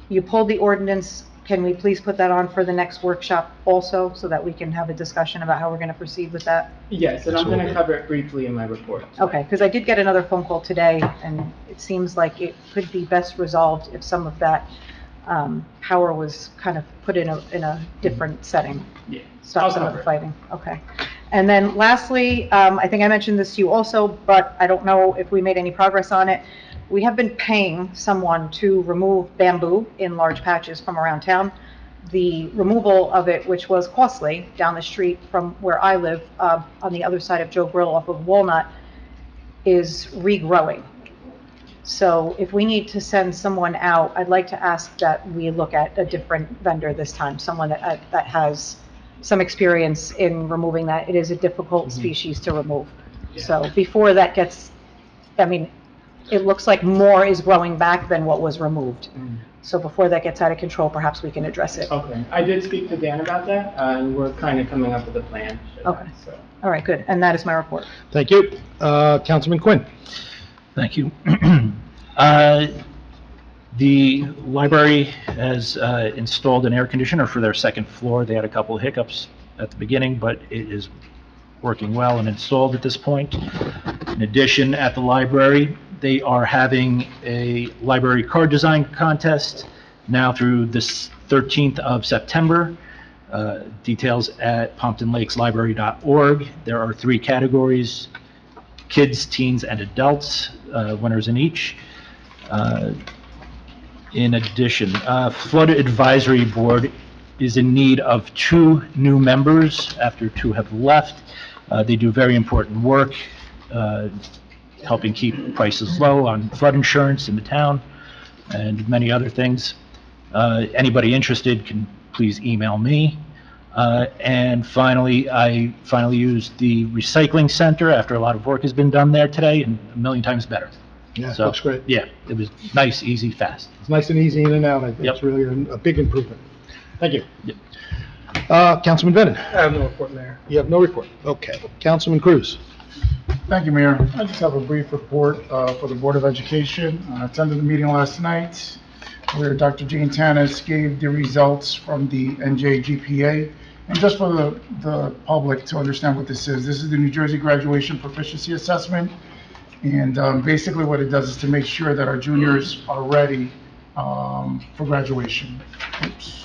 You pulled the ordinance. Can we please put that on for the next workshop also, so that we can have a discussion about how we're going to proceed with that? Yes, and I'm going to cover it briefly in my report. Okay, because I did get another phone call today, and it seems like it could be best resolved if some of that Power was kind of put in a different setting. Yeah. Stop I'll some of cover the it. fighting. Okay. And then lastly, I think I mentioned this to you also, but I don't know if we made any progress on it. We have been paying someone to remove bamboo in large patches from around town. The removal of it, which was costly, down the street from where I live, on the other side of Joe Grill off of Walnut, is regrowing. So if we need to send someone out, I'd like to ask that we look at a different vendor this time, someone that has some experience in removing that. It is a difficult species to remove. So before that gets, I mean, it looks like more is growing back than what was removed. So before that gets out of control, perhaps we can address it. Okay. I did speak to Dan about that, and we're kind of coming up with a plan. for that, Okay. so. All right, good. And that is my report. Thank you. Councilman Quinn. Thank you. The library has installed an air conditioner for their second floor. They had a couple of hiccups at the beginning, but it is working well and installed at this point. In addition, at the library, they are having a library card design contest now through this 13th of September. Details at pomptonlakeslibrary.org. There are 3 categories: kids, teens, and adults, winners in each. In addition, Flood Advisory Board is in need of 2 new members after 2 have left. They do very important work, helping keep prices low on flood insurance in the town and many other things. Anybody interested can please email me. And finally, I used the recycling center after a lot of work has been done there today, and a million times better. Yeah, So, looks great. Yeah, it was nice, easy, fast. It's nice and easy in and out. I think Yep. it's really a big improvement. Thank you. Yep. Councilman Bennett. I have no report, Mayor. You have no report. Okay. Councilman Cruz. Thank you, Mayor. I just have a brief report for the Board of Education. I attended the meeting last night where Dr. Jane Tanis gave the results from the NJGPA. And just for the public to understand what this is the New Jersey Graduation Proficiency Assessment. And basically what it does is to make sure that our juniors are ready for graduation. Oops.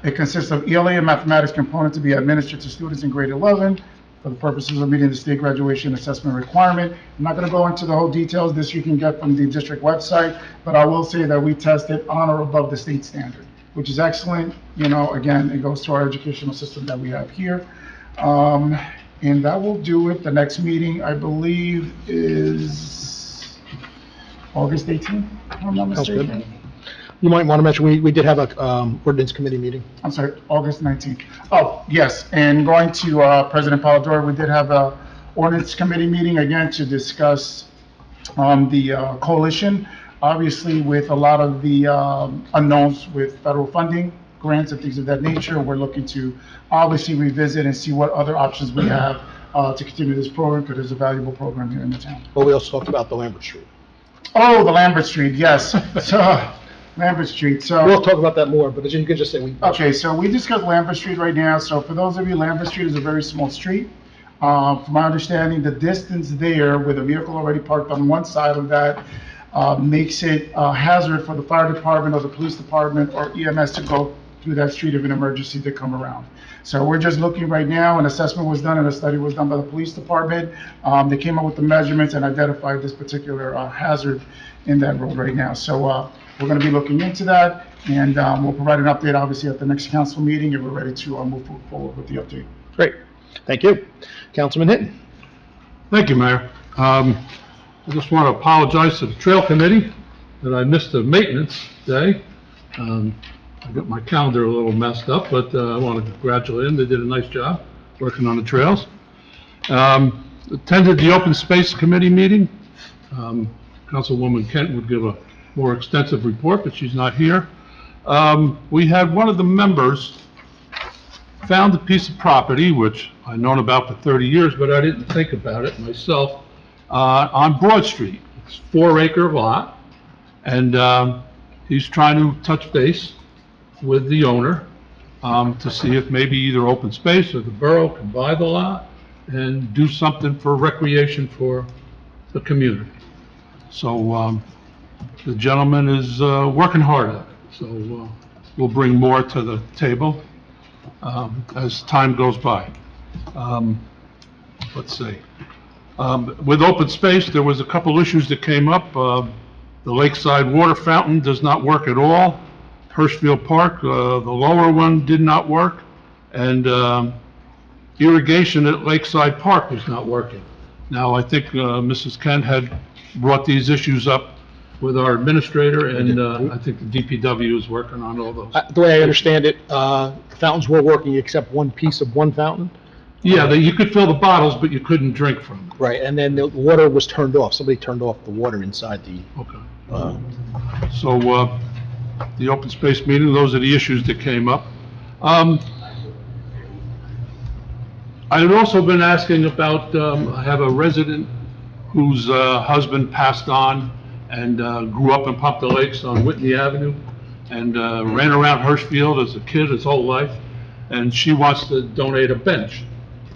It consists of ELA and mathematics component to be administered to students in grade 11 for the purposes of meeting the state graduation assessment requirement. I'm not going to go into the whole details. This you can get from the district website, but I will say that we tested on or above the state standard, which is excellent. You know, again, it goes to our educational system that we have here. And that will do it. The next meeting, I believe, is August 18th, if I'm not Sounds good. mistaken. You might want to mention, we did have a ordinance committee meeting. I'm sorry, August 19th. Oh, yes, and going to President Polidori, we did have a ordinance committee meeting again to discuss the coalition. Obviously, with a lot of the unknowns with federal funding, grants and things of that nature, we're looking to obviously revisit and see what other options we have to continue this program, because it's a valuable program here in the town. But we also talked about the Lambert Street. Oh, the Lambert Street, yes. So, Lambert Street, so. We'll talk about that more, but you can just say we. Okay, so we discussed Lambert Street right now. So for those of you, Lambert Street is a very small street. From my understanding, the distance there with a vehicle already parked on one side of that makes it a hazard for the fire department or the police department or EMS to go through that street if an emergency did come around. So we're just looking right now, an assessment was done and a study was done by the police department. They came up with the measurements and identified this particular hazard in that road right now. So we're going to be looking into that, and we'll provide an update, obviously, at the next council meeting, and we're ready to move forward with the update. Great. Thank you. Councilman Hinton. Thank you, Mayor. I just want to apologize to the Trail Committee that I missed the maintenance day. I got my calendar a little messed up, but I want to congratulate them. They did a nice job working on the trails. Attended the Open Space Committee meeting. Councilwoman Kent would give a more extensive report, but she's not here. We had one of the members found a piece of property, which I've known about for 30 years, but I didn't think about it myself, on Broad Street. It's a 4-acre lot, and he's trying to touch base with the owner to see if maybe either Open Space or the borough can buy the lot and do something for recreation for the community. So the gentleman is working hard at it, so we'll bring more to the table as time goes by. Let's see. With open space, there was a couple issues that came up. The lakeside water fountain does not work at all. Hirschfield Park, the lower one did not work, and irrigation at Lakeside Park was not working. Now, I think Mrs. Kent had brought these issues up with our administrator, and I think the DPW is working on all those. The way I understand it, the fountains were working except one piece of one fountain? Yeah, you could fill the bottles, but you couldn't drink from them. Right, and then the water was turned off. Somebody turned off the water inside the... Okay. So, the open space meeting, those are the issues that came up. I had also been asking about, I have a resident whose husband passed on and grew up in Pompton Lakes on Whitney Avenue, and ran around Hirschfield as a kid his whole life, and she wants to donate a bench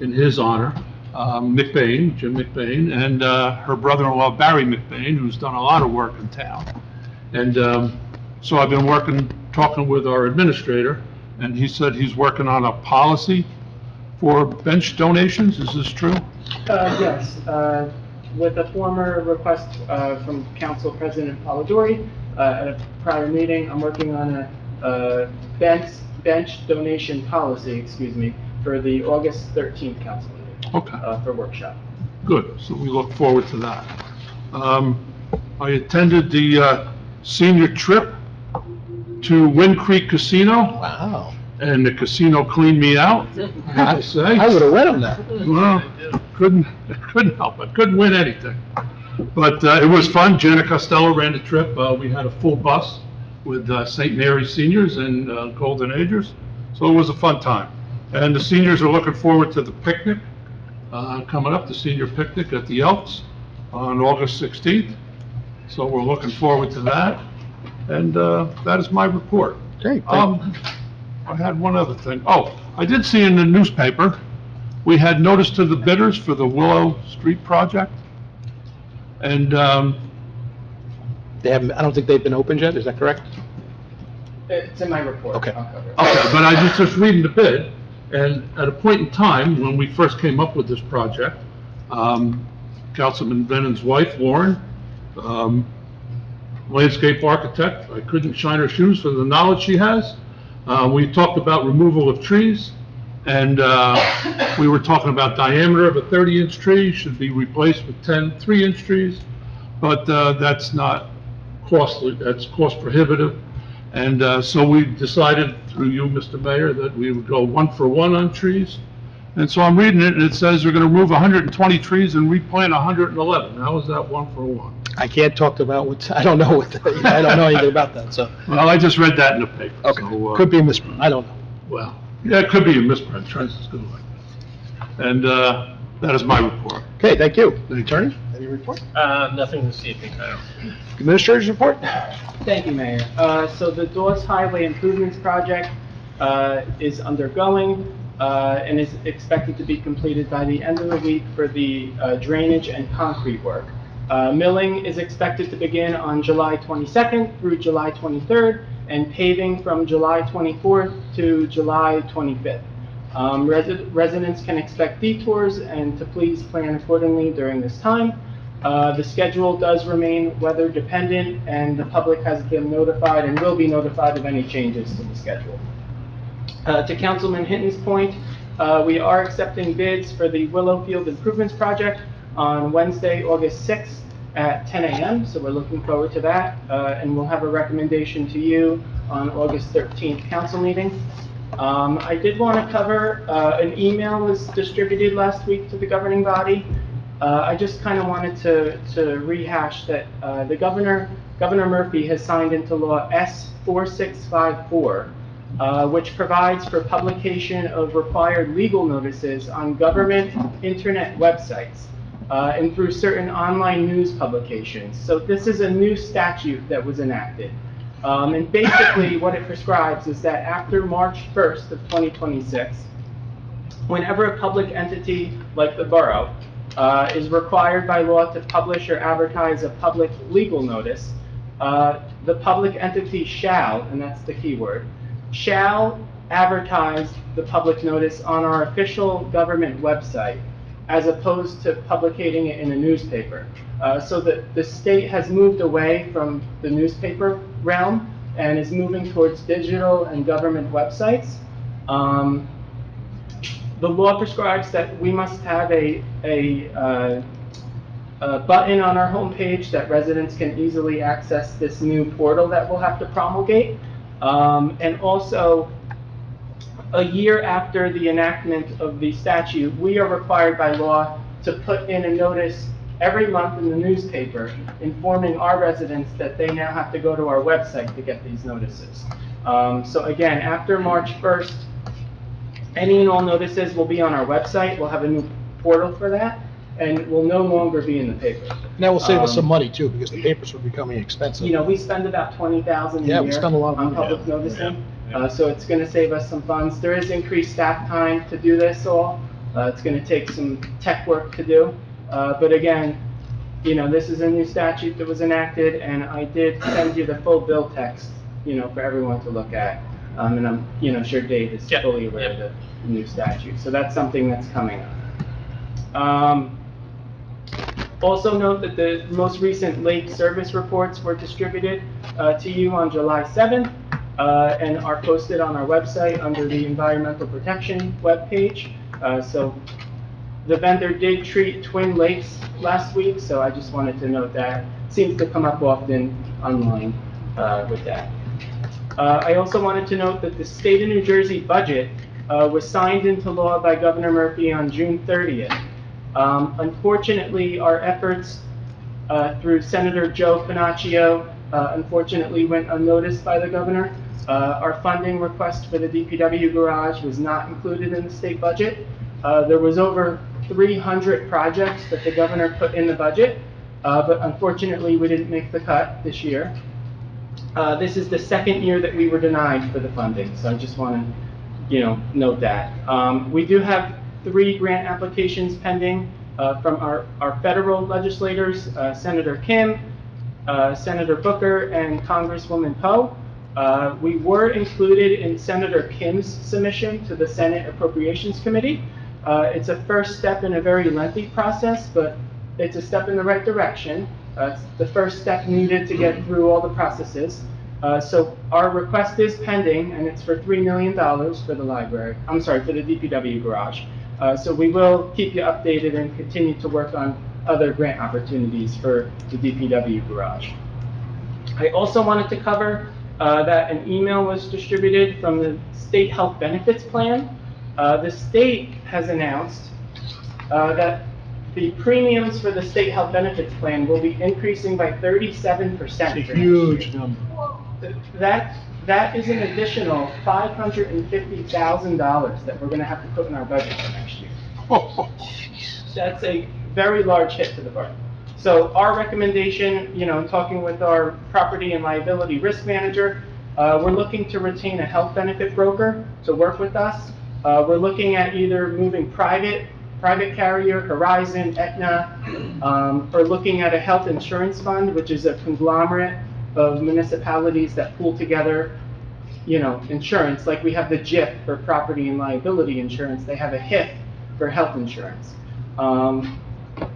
in his honor. Jim McBain, and her brother-in-law, Barry McBain, who's done a lot of work in town. And so I've been talking with our administrator, and he said he's working on a policy for bench donations. Is this true? Yes. With a former request from Council President Polidori at a prior meeting, I'm working on a bench donation policy, for the August 13th council meeting. Okay. For workshop. Good, so we look forward to that. I attended the senior trip to Wind Creek Casino. Wow. And the casino cleaned me out, I have to say. I would have went on that. Well, couldn't help it, couldn't win anything. But it was fun. Janet Costello ran the trip. We had a full bus with St. Mary's seniors and Golden Agers, so it was a fun time. And the seniors are looking forward to the picnic coming up, the senior picnic at the Elks on August 16th. So we're looking forward to that. And that is my report. Great. I had one other thing. Oh, I did see in the newspaper, we had notice to the bidders for the Willow Street project. And they haven't, I don't think they've been opened yet, is that correct? It's in my report. Okay. I'll cover it. Okay, but I was just reading the bid, and at a point in time, when we first came up with this project, Councilman Vennon's wife, Lauren, landscape architect, I couldn't shine her shoes for the knowledge she has. We talked about removal of trees, and we were talking about diameter of a 30-inch tree should be replaced with 10 3-inch trees, but that's not costly, that's cost prohibitive. And so we decided through you, Mr. Mayor, that we would go 1-for-1 on trees. And so I'm reading it, and it says they're going to remove 120 trees and replant 111. How is that 1-for-1? I can't talk about what, I don't know I don't know anything about that, so. Well, I just read that in the paper. Okay, So, could be a misprint, I don't know. Well, yeah, it could be a misprint. Trent is good like that. And that is my report. Okay, thank you. The attorney, any report? Nothing this evening, no. Administrator's report? Thank you, Mayor. So the Dawes Highway Improvements Project is undergoing and is expected to be completed by the end of the week for the drainage and concrete work. Milling is expected to begin on July 22nd through July 23rd, and paving from July 24th to July 25th. Residents can expect detours and to please plan accordingly during this time. The schedule does remain weather dependent, and the public has been notified and will be notified of any changes to the schedule. To Councilman Hinton's point, we are accepting bids for the Willowfield Improvements Project on Wednesday, August 6th at 10 a.m. So we're looking forward to that, and we'll have a recommendation to you on August 13th council meeting. I did want to cover, an email was distributed last week to the governing body. I just kind of wanted to rehash that Governor Murphy has signed into law S4654, which provides for publication of required legal notices on government internet websites and through certain online news publications. So this is a new statute that was enacted. And basically what it prescribes is that after March 1st of 2026, whenever a public entity like the borough is required by law to publish or advertise a public legal notice, the public entity shall, and that's the key word, shall advertise the public notice on our official government website, as opposed to publicating it in a newspaper. So that the state has moved away from the newspaper realm and is moving towards digital and government websites. The law prescribes that we must have a button on our homepage that residents can easily access this new portal that we'll have to promulgate. And also, a year after the enactment of the statute, we are required by law to put in a notice every month in the newspaper informing our residents that they now have to go to our website to get these notices. So again, after March 1st, any and all notices will be on our website. We'll have a new portal for that, and will no longer be in the paper. And that will save us some money too, because the papers are becoming expensive. You know, we spend about $20,000 a Yeah, we year spend a lot of on money. public noticing, so it's going to save us some funds. There is increased staff time to do this all. It's going to take some tech work to do, but again, you know, this is a new statute that was enacted, and I did send you the full bill text, you know, for everyone to look at. And I'm, you know, sure Dave is fully aware of the new statute. So that's something that's coming up. Also note that the most recent lake service reports were distributed to you on July 7th and are posted on our website under the Environmental Protection webpage. So the vendor did treat Twin Lakes last week, so I just wanted to note that. Seems to come up often online with that. I also wanted to note that the state of New Jersey budget was signed into law by Governor Murphy on June 30th. Unfortunately, our efforts through Senator Joe Panaccio unfortunately went unnoticed by the governor. Our funding request for the DPW garage was not included in the state budget. There was over 300 projects that the governor put in the budget, but unfortunately we didn't make the cut this year. This is the second year that we were denied for the funding, so I just want to, you know, note that. We do have 3 grant applications pending from our federal legislators, Senator Kim, Senator Booker, and Congresswoman Poe. We were included in Senator Kim's submission to the Senate Appropriations Committee. It's a first step in a very lengthy process, but it's a step in the right direction. It's the first step needed to get through all the processes. So our request is pending, and it's for $3 million for the library. I'm sorry, for the DPW garage. So we will keep you updated and continue to work on other grant opportunities for the DPW garage. I also wanted to cover that an email was distributed from the State Health Benefits Plan. The state has announced that the premiums for the State Health Benefits Plan will be increasing by 37%. It's a huge number. That is an additional $550,000 that we're going to have to put in our budget for next year. That's a very large hit to the borough. So our recommendation, you know, talking with our property and liability risk manager, we're looking to retain a health benefit broker to work with us. We're looking at either moving private carrier, Horizon, Aetna, or looking at a health insurance fund, which is a conglomerate of municipalities that pool together, you know, insurance. Like we have the JIP for property and liability insurance, they have a HIF for health insurance.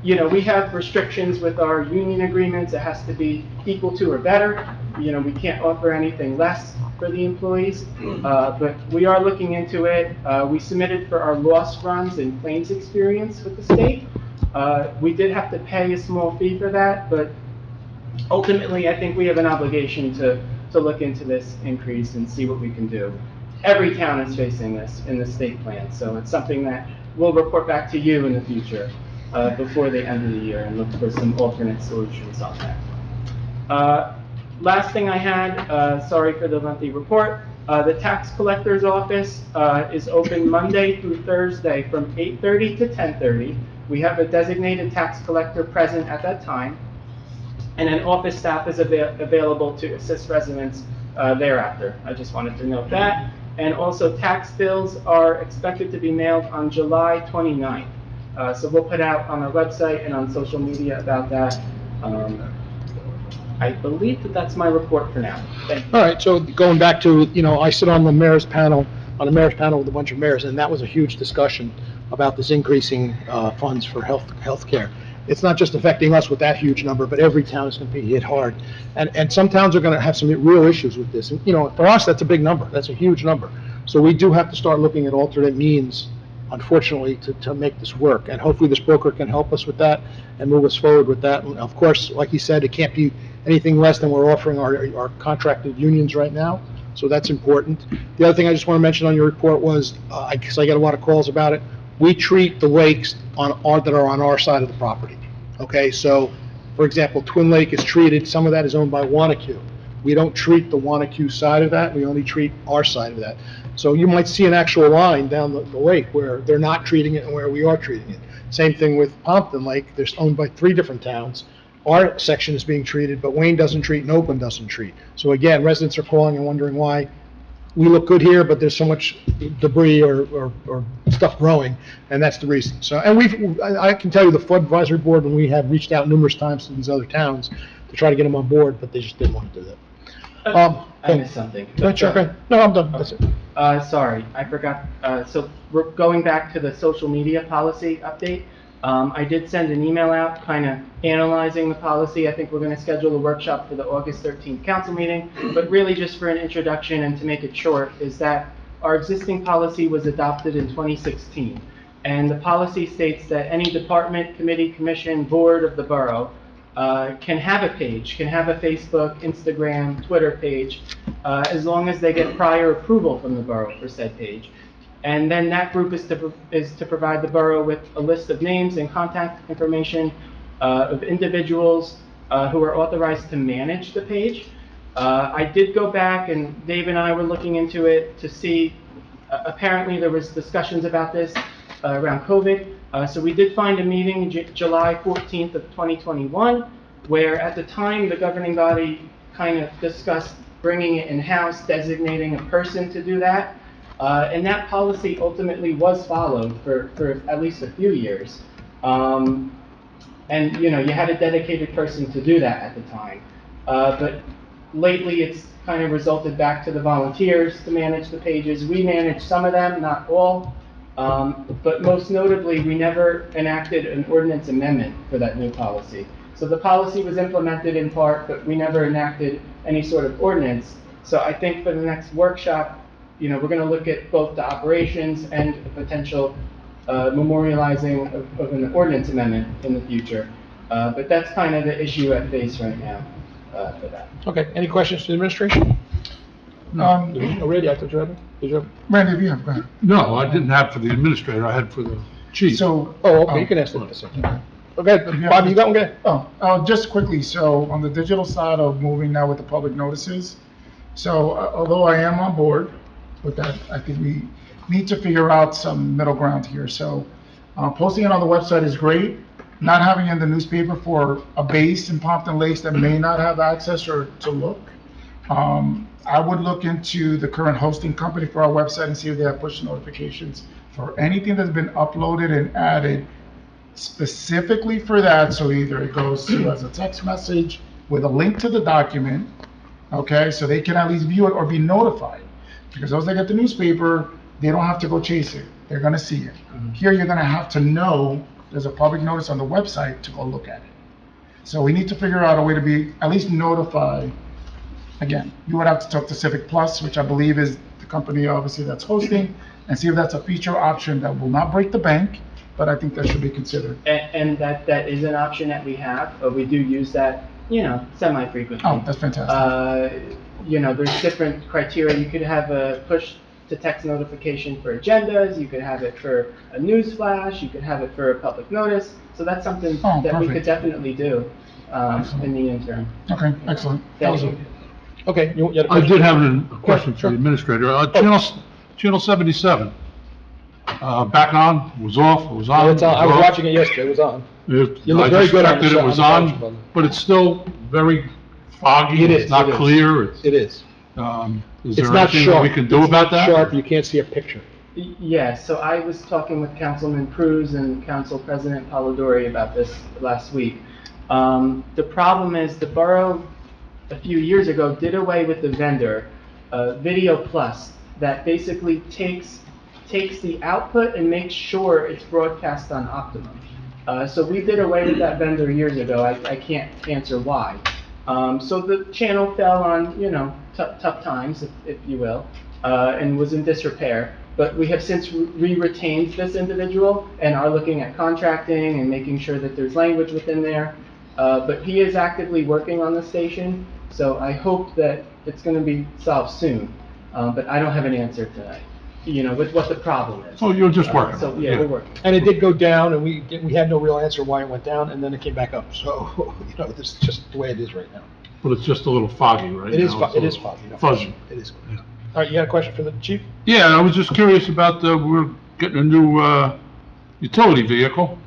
You know, we have restrictions with our union agreements. It has to be equal to or better. You know, we can't offer anything less for the employees, but we are looking into it. We submitted for our loss runs and claims experience with the state. We did have to pay a small fee for that, but ultimately I think we have an obligation to look into this increase and see what we can do. Every town is facing this in the state plan, so it's something that we'll report back to you in the future before the end of the year and look for some alternate solutions on that. Last thing I had, sorry for the lengthy report, the tax collector's office is open Monday through Thursday from 8:30 to 10:30. We have a designated tax collector present at that time, and an office staff is available to assist residents thereafter. I just wanted to note that. And also tax bills are expected to be mailed on July 29th. So we'll put out on our website and on social media about that. I believe that that's my report for now. Thank you. All right, so going back to, I sit on the mayor's panel, with a bunch of mayors, and that was a huge discussion about this increasing funds for healthcare. It's not just affecting us with that huge number, but every town is going to be hit hard. And some towns are going to have some real issues with this. And, for us, that's a big number. That's a huge number. So we do have to start looking at alternate means, unfortunately, to make this work. And hopefully this broker can help us with that and move us forward with that. And of course, like you said, it can't be anything less than we're offering our contracted unions right now. So that's important. The other thing I just want to mention on your report was, because I get a lot of calls about it, we treat the lakes that are on our side of the property. Okay, so for example, Twin Lake is treated, some of that is owned by Wanacue. We don't treat the Wanacue side of that, we only treat our side of that. So you might see an actual line down the lake where they're not treating it and where we are treating it. Same thing with Pompton Lake, they're owned by 3 different towns. Our section is being treated, but Wayne doesn't treat and Oakland doesn't treat. So again, residents are calling and wondering why we look good here, but there's so much debris or stuff growing, and that's the reason. So, and I can tell you the flood advisory board, when we have reached out numerous times to these other towns to try to get them on board, but they just didn't want to do that. I missed something. No, it's okay. No, I'm done. That's it. Sorry, I forgot. So we're going back to the social media policy update. I did send an email out kind of analyzing the policy. I think we're going to schedule a workshop for the August 13th council meeting, but really just for an introduction and to make it short is that our existing policy was adopted in 2016. And the policy states that any department, committee, commission, board of the borough can have a page, can have a Facebook, Instagram, Twitter page, as long as they get prior approval from the borough for said page. And then that group is to provide the borough with a list of names and contact information of individuals who are authorized to manage the page. I did go back, and Dave and I were looking into it to see, apparently there was discussions about this around COVID. So we did find a meeting July 14th of 2021, where at the time the governing body kind of discussed bringing it in-house, designating a person to do that. And that policy ultimately was followed for at least a few years. And, you had a dedicated person to do that at the time. But lately it's kind of resulted back to the volunteers to manage the pages. We manage some of them, not all. But most notably, we never enacted an ordinance amendment for that new policy. So the policy was implemented in part, but we never enacted any sort of ordinance. So I think for the next workshop, we're going to look at both the operations and the potential memorializing of an ordinance amendment in the future. But that's kind of the issue at base right now for that. Okay, any questions to the administration? Randy, I thought you had it. Did you have? Randy, if you have, go ahead. No, I didn't have for the administrator, I had for the chief. So. Okay, you can ask that. Okay, Bob, you got one, go ahead. Just quickly, so on the digital side of moving now with the public notices, so although I am on board with that, I think we need to figure out some middle ground here. So posting it on the website is great. Not having it in the newspaper for a base in Pompton Lakes that may not have access or to look. I would look into the current hosting company for our website and see if they have push notifications for anything that's been uploaded and added specifically for that. So either it goes to as a text message with a link to the document, okay, so they can at least view it or be notified. Because those that get the newspaper, they don't have to go chase it. They're going to see it. Mm-hmm. Here, you're going to have to know there's a public notice on the website to go look at it. So we need to figure out a way to be at least notified. Again, you would have to talk to Civic Plus, which I believe is the company obviously that's hosting, and see if that's a feature option that will not break the bank, but I think that should be considered. And that is an option that we have. We do use that, semi-frequently. Oh, that's fantastic. There's different criteria. You could have a push to text notification for agendas. You could have it for a news flash. You could have it for a public notice. So that's something that perfect. We could definitely do in the interim. Okay, excellent. Thank you. Okay. I did have a question for the administrator. Channel 77, back on, was off, was on? It's on. I was watching it yesterday, it was on. You look very good on the it was on, but it's still very foggy, It is, it's not it is. clear. It is. Is It's there not anything that we sharp. can do It's about not that? sharp, you can't see a picture. Yeah, so I was talking with Councilman Cruz and Council President Polidori about this last week. The problem is the borough, a few years ago, did away with the vendor, Video Plus, that basically takes the output and makes sure it's broadcast on Optimum. So we did away with that vendor years ago. I can't answer why. So the channel fell on, tough times, if you will, and was in disrepair. But we have since re-retained this individual and are looking at contracting and making sure that there's language within there. But he is actively working on the station, so I hope that it's going to be solved soon. But I don't have an answer tonight, with what the problem is. Oh, you're just working. So, yeah, we're working. And it did go down, and we had no real answer why it went down, and then it came back up. So, this is just the way it is right now. But it's just a little foggy right It is, now. It's a it is little foggy. Fuzzy. It is. All right, you got a question for the chief? Yeah, I was just curious about, we're getting a new utility vehicle.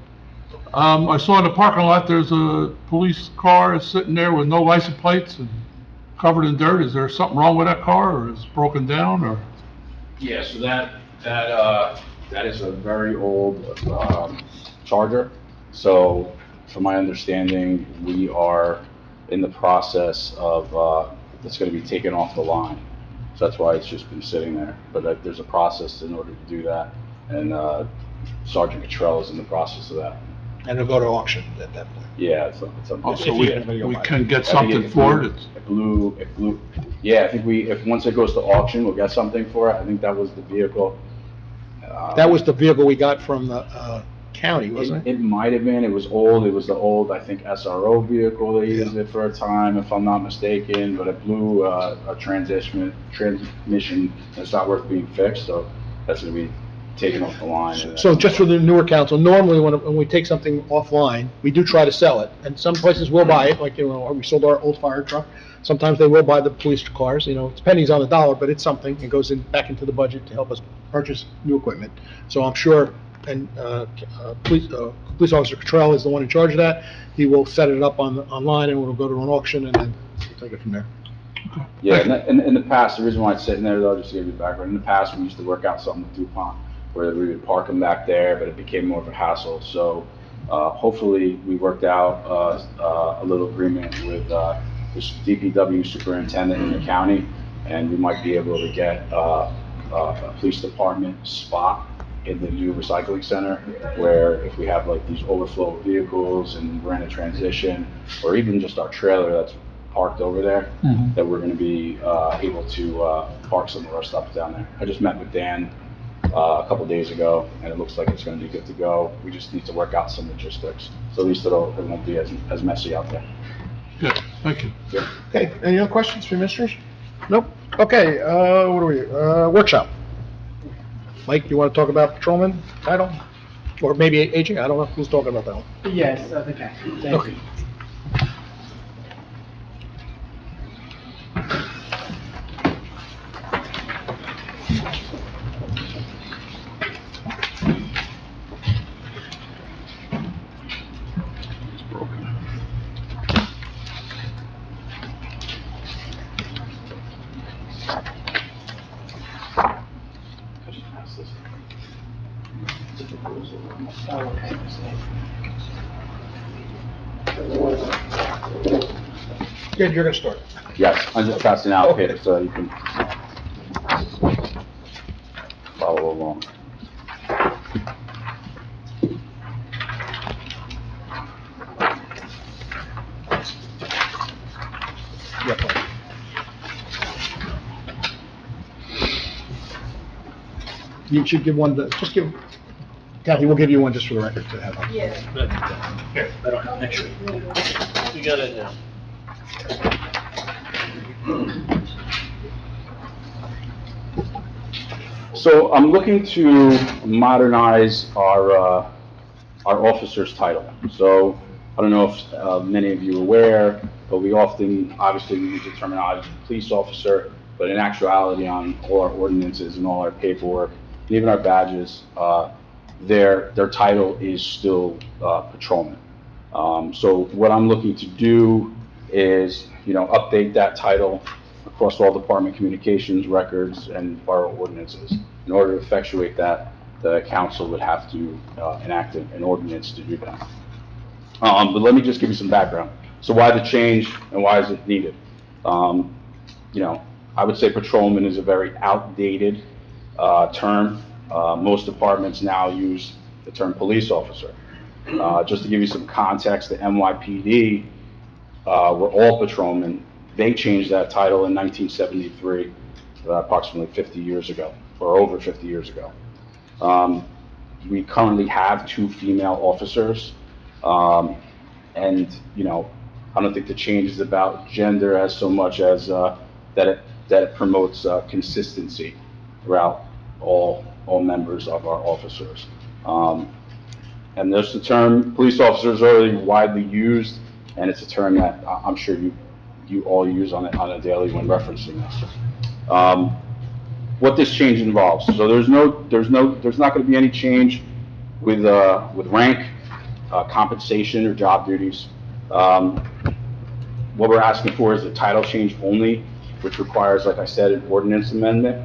I saw in the parking lot, there's a police car sitting there with no license plates and covered in dirt. Is there something wrong with that car, or is it broken down, or? Yeah, so that is a very old Charger. So from my understanding, we are in the process of, it's gonna be taken off the line. So that's why it's just been sitting there. But there's a process in order to do that. And Sergeant Cottrell is in the process of that. And it'll go to auction at that point. Yeah, it's Oh, so If we anybody will buy it. can get I think something for it? It blew, yeah, I think once it goes to auction, we'll get something for it. I think that was the vehicle. That was the vehicle we got from the county, wasn't it? It might have been, it was old, it was the old, I think, SRO vehicle, they used it for a time, if I'm not mistaken, but it blew a transmission, it's not worth being fixed, so that's gonna be taken off the line. So just for the newer council, normally when we take something offline, we do try to sell it. And some places will buy it, like, we sold our old fire truck. Sometimes they will buy the police cars, it's pennies on the dollar, but it's something. It goes back into the budget to help us purchase new equipment. So I'm sure, and Police Officer Cottrell is the one in charge of that. He will set it up online, and it'll go to an auction, and then we'll take it from there. Yeah, and in the past, the reason why it's sitting there, though, just to give you background, in the past, we used to work out something with DuPont, where we would park them back there, but it became more of a hassle. So hopefully, we worked out a little agreement with the DPW superintendent in the county, and we might be able to get a police department spot in the new recycling center, where if we have like these overflow vehicles and we're in a transition, or even just our trailer that's parked over there, that we're gonna be able to park some of our stuff down there. I just met with Dan a couple days ago, and it looks like it's gonna be good to go. We just need to work out some logistics, so at least it won't be as messy out there. Good, thank you. Yeah. Okay, any other questions for ministers? Nope. Okay, what are we, workshop. Mike, you want to talk about patrolman title? Or maybe aging? I don't know who's talking about that one. Yes, the captain. Thank you. It's broken. Good, you're gonna start. Yes, I'm just passing out here so you can follow along. You should give one, just give, Kathy, we'll give you one just for the record to have. Yeah. Here, I don't have an extra. You got it now. So I'm looking to modernize our officer's title. So I don't know if many of you are aware, but we often, obviously, we use the terminology police officer, but in actuality, on all our ordinances and all our paperwork, and even our badges, their title is still patrolman. So what I'm looking to do is, update that title across all department communications, records, and borough ordinances. In order to effectuate that, the council would have to enact an ordinance to do that. But let me just give you some background. So why the change and why is it needed? I would say patrolman is a very outdated term. Most departments now use the term police officer. Just to give you some context, the NYPD were all patrolmen. They changed that title in 1973, approximately 50 years ago, or over 50 years ago. We currently have 2 female officers, and I don't think the change is about gender as so much as that it promotes consistency throughout all members of our officers. And there's the term police officer is already widely used, and it's a term that I'm sure you all use on a daily when referencing this. What this change involves. So there's not going to be any change with rank, compensation, or job duties. What we're asking for is a title change only, which requires, like I said, an ordinance amendment.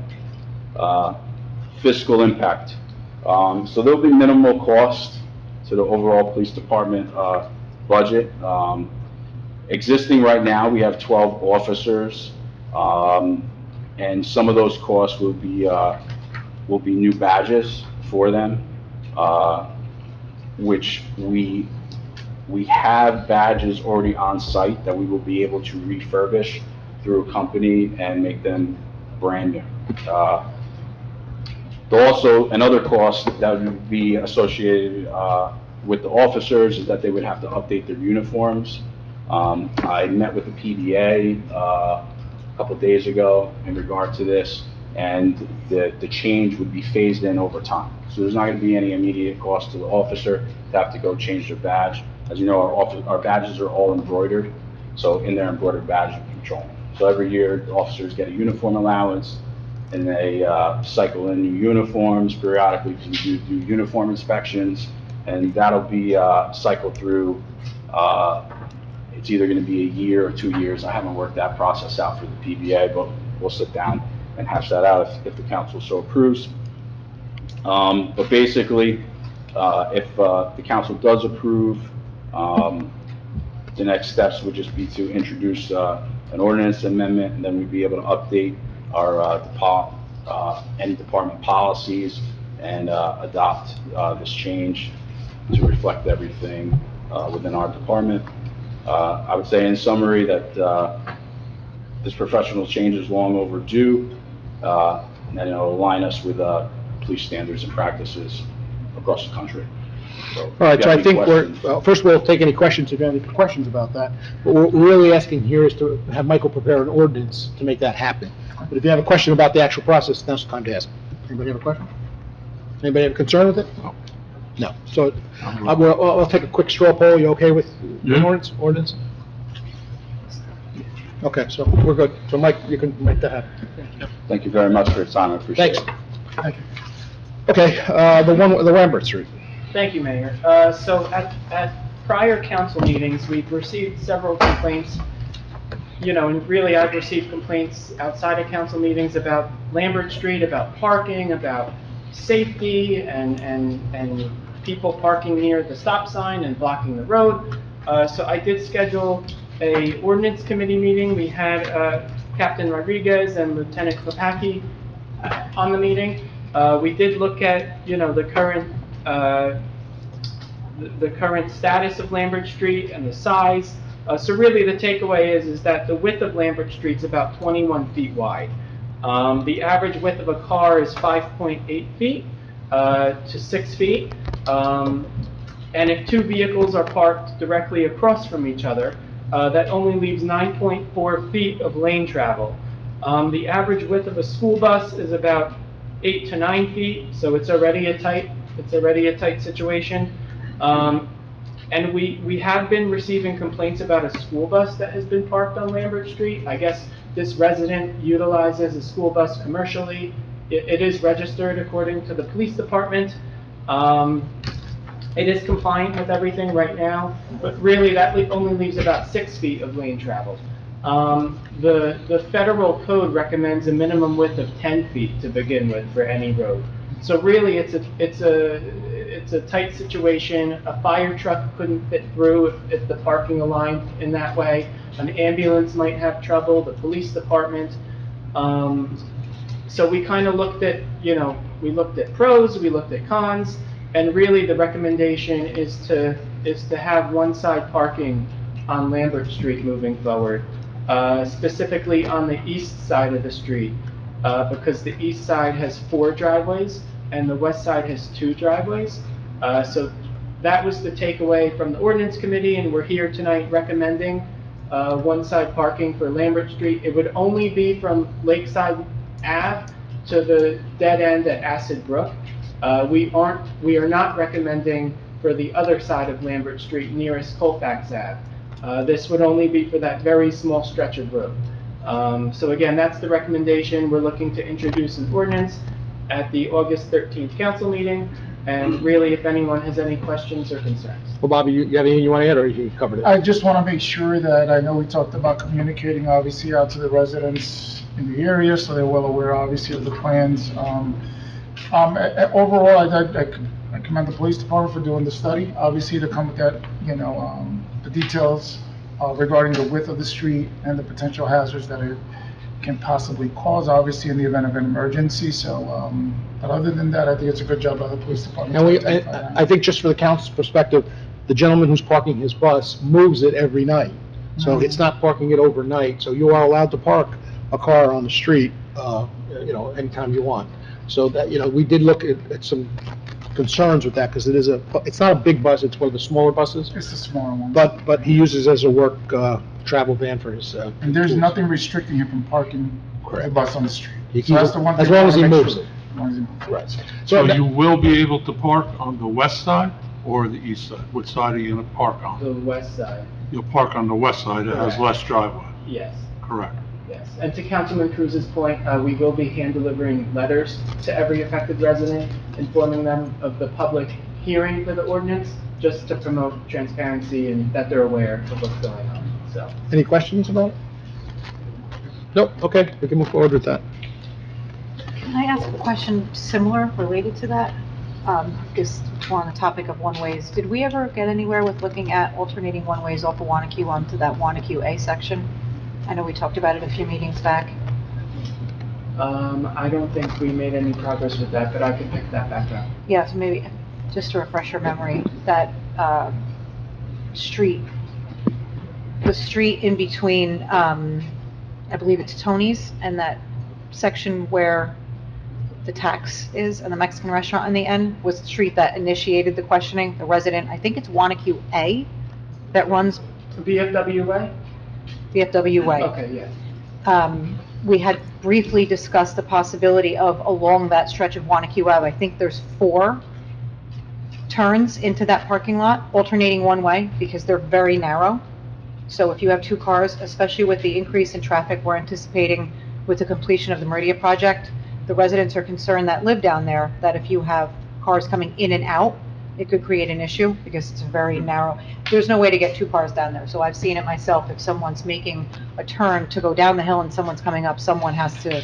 Fiscal impact. So there'll be minimal cost to the overall police department budget. Existing right now, we have 12 officers, and some of those costs will be new badges for them, which we have badges already on site that we will be able to refurbish through a company and make them brand new. Also, another cost that would be associated with the officers is that they would have to update their uniforms. I met with the PBA a couple of days ago in regard to this, and the change would be phased in over time. So there's not going to be any immediate cost to the officer to have to go change their badge. As you know, our badges are all embroidered, so in their embroidered badge of patrol. So every year, the officers get a uniform allowance, and they cycle in new uniforms periodically to do uniform inspections, and that'll be cycled through. It's either going to be a year or 2 years. I haven't worked that process out for the PBA, but we'll sit down and hash that out if the council so approves. But basically, if the council does approve, the next steps would just be to introduce an ordinance amendment, and then we'd be able to update our any department policies and adopt this change to reflect everything within our department. I would say in summary that this professional change is long overdue, and it'll align us with police standards and practices across the country. So, all right, so I think first we'll take any questions if you have any questions about that. But what we're really asking here is to have Michael prepare an ordinance to make that happen. But if you have a question about the actual process, now's the time to ask. Anybody have a question? Anybody have a concern with it? No. So I'll take a quick straw poll. You okay with the ordinance? Okay, so we're good. So Mike, you can make that happen. Thank you very much for your time. I appreciate it. Thanks. Thank you. Okay, the Lambert Street. Thank you, Mayor. So at prior council meetings, we've received several complaints. And really I've received complaints outside of council meetings about Lambert Street, about parking, about safety, and people parking near the stop sign and blocking the road. So I did schedule a ordinance committee meeting. We had Captain Rodriguez and Lieutenant Klepacki on the meeting. We did look at, the current status of Lambert Street and the size. So really the takeaway is that the width of Lambert Street is about 21 feet wide. The average width of a car is 5.8 feet to 6 feet. And if 2 vehicles are parked directly across from each other, that only leaves 9.4 feet of lane travel. The average width of a school bus is about 8 to 9 feet, so it's already a tight situation. And we have been receiving complaints about a school bus that has been parked on Lambert Street. I guess this resident utilizes a school bus commercially. It is registered according to the police department. It is compliant with everything right now, but really that only leaves about 6 feet of lane travel. The federal code recommends a minimum width of 10 feet to begin with for any road. So really, it's a tight situation. A fire truck couldn't fit through if the parking aligned in that way. An ambulance might have trouble, the police department. So we kind of looked at, we looked at pros, we looked at cons, and really the recommendation is to have one side parking on Lambert Street moving forward, specifically on the east side of the street, because the east side has 4 driveways and the west side has 2 driveways. So that was the takeaway from the ordinance committee, and we're here tonight recommending one side parking for Lambert Street. It would only be from Lakeside Ave to the dead end at Acid Brook. We are not recommending for the other side of Lambert Street nearest Colfax Ave. This would only be for that very small stretch of road. So again, that's the recommendation. We're looking to introduce an ordinance at the August 13th council meeting. And really, if anyone has any questions or concerns. Well, Bobby, you got anything you want to add, or you covered it? I just want to make sure that, I know we talked about communicating, obviously, out to the residents in the area, so they're well aware, obviously, of the plans. Overall, I commend the police department for doing the study, obviously, to come with that, the details regarding the width of the street and the potential hazards that it can possibly cause, obviously, in the event of an emergency. So, but other than that, I think it's a good job by the police department. And I think just for the council's perspective, the gentleman who's parking his bus moves it every night. So it's not parking it overnight. So you are allowed to park a car on the street, anytime you want. So that, we did look at some concerns with that, because it's not a big bus, it's one of the smaller buses. It's the smaller one. But he uses it as a work, travel van for his, And there's tools. nothing restricting him from parking the bus on the street. He So that's the one thing. as long as he I wanna make moves sure. it. As long as he moves it. Right. So that- you will be able to park on the west side or the east side? Which side are you going to park on? The west side, You'll park on the west side, it has Correct. less driveway, yes. correct? Yes, and to Councilman Cruz's point, we will be hand delivering letters to every affected resident, informing them of the public hearing for the ordinance, just to promote transparency and that they're aware of what's going on, so. Any questions about it? Nope, okay, we can move forward with that. Can I ask a question similar, related to that? Because we're on the topic of one-ways. Did we ever get anywhere with looking at alternating one-ways off of Wanacue onto that Wanacue A section? I know we talked about it a few meetings back. I don't think we made any progress with that, but I can pick that back up. Yeah, so maybe, just to refresh your memory, that street, the street in between, I believe it's Tony's, and that section where the tax is and the Mexican restaurant in the end, was the street that initiated the questioning, the resident, I think it's Wanacue A, that runs VFW way? VFW Way. Okay, yes. We had briefly discussed the possibility of along that stretch of Wanacue Ave, I think there's 4 turns into that parking lot, alternating one way, because they're very narrow. So if you have 2 cars, especially with the increase in traffic we're anticipating with the completion of the Meridia project, the residents are concerned that live down there, that if you have cars coming in and out, it could create an issue, because it's very narrow. There's no way to get 2 cars down there, so I've seen it myself. If someone's making a turn to go down the hill and someone's coming up, someone has to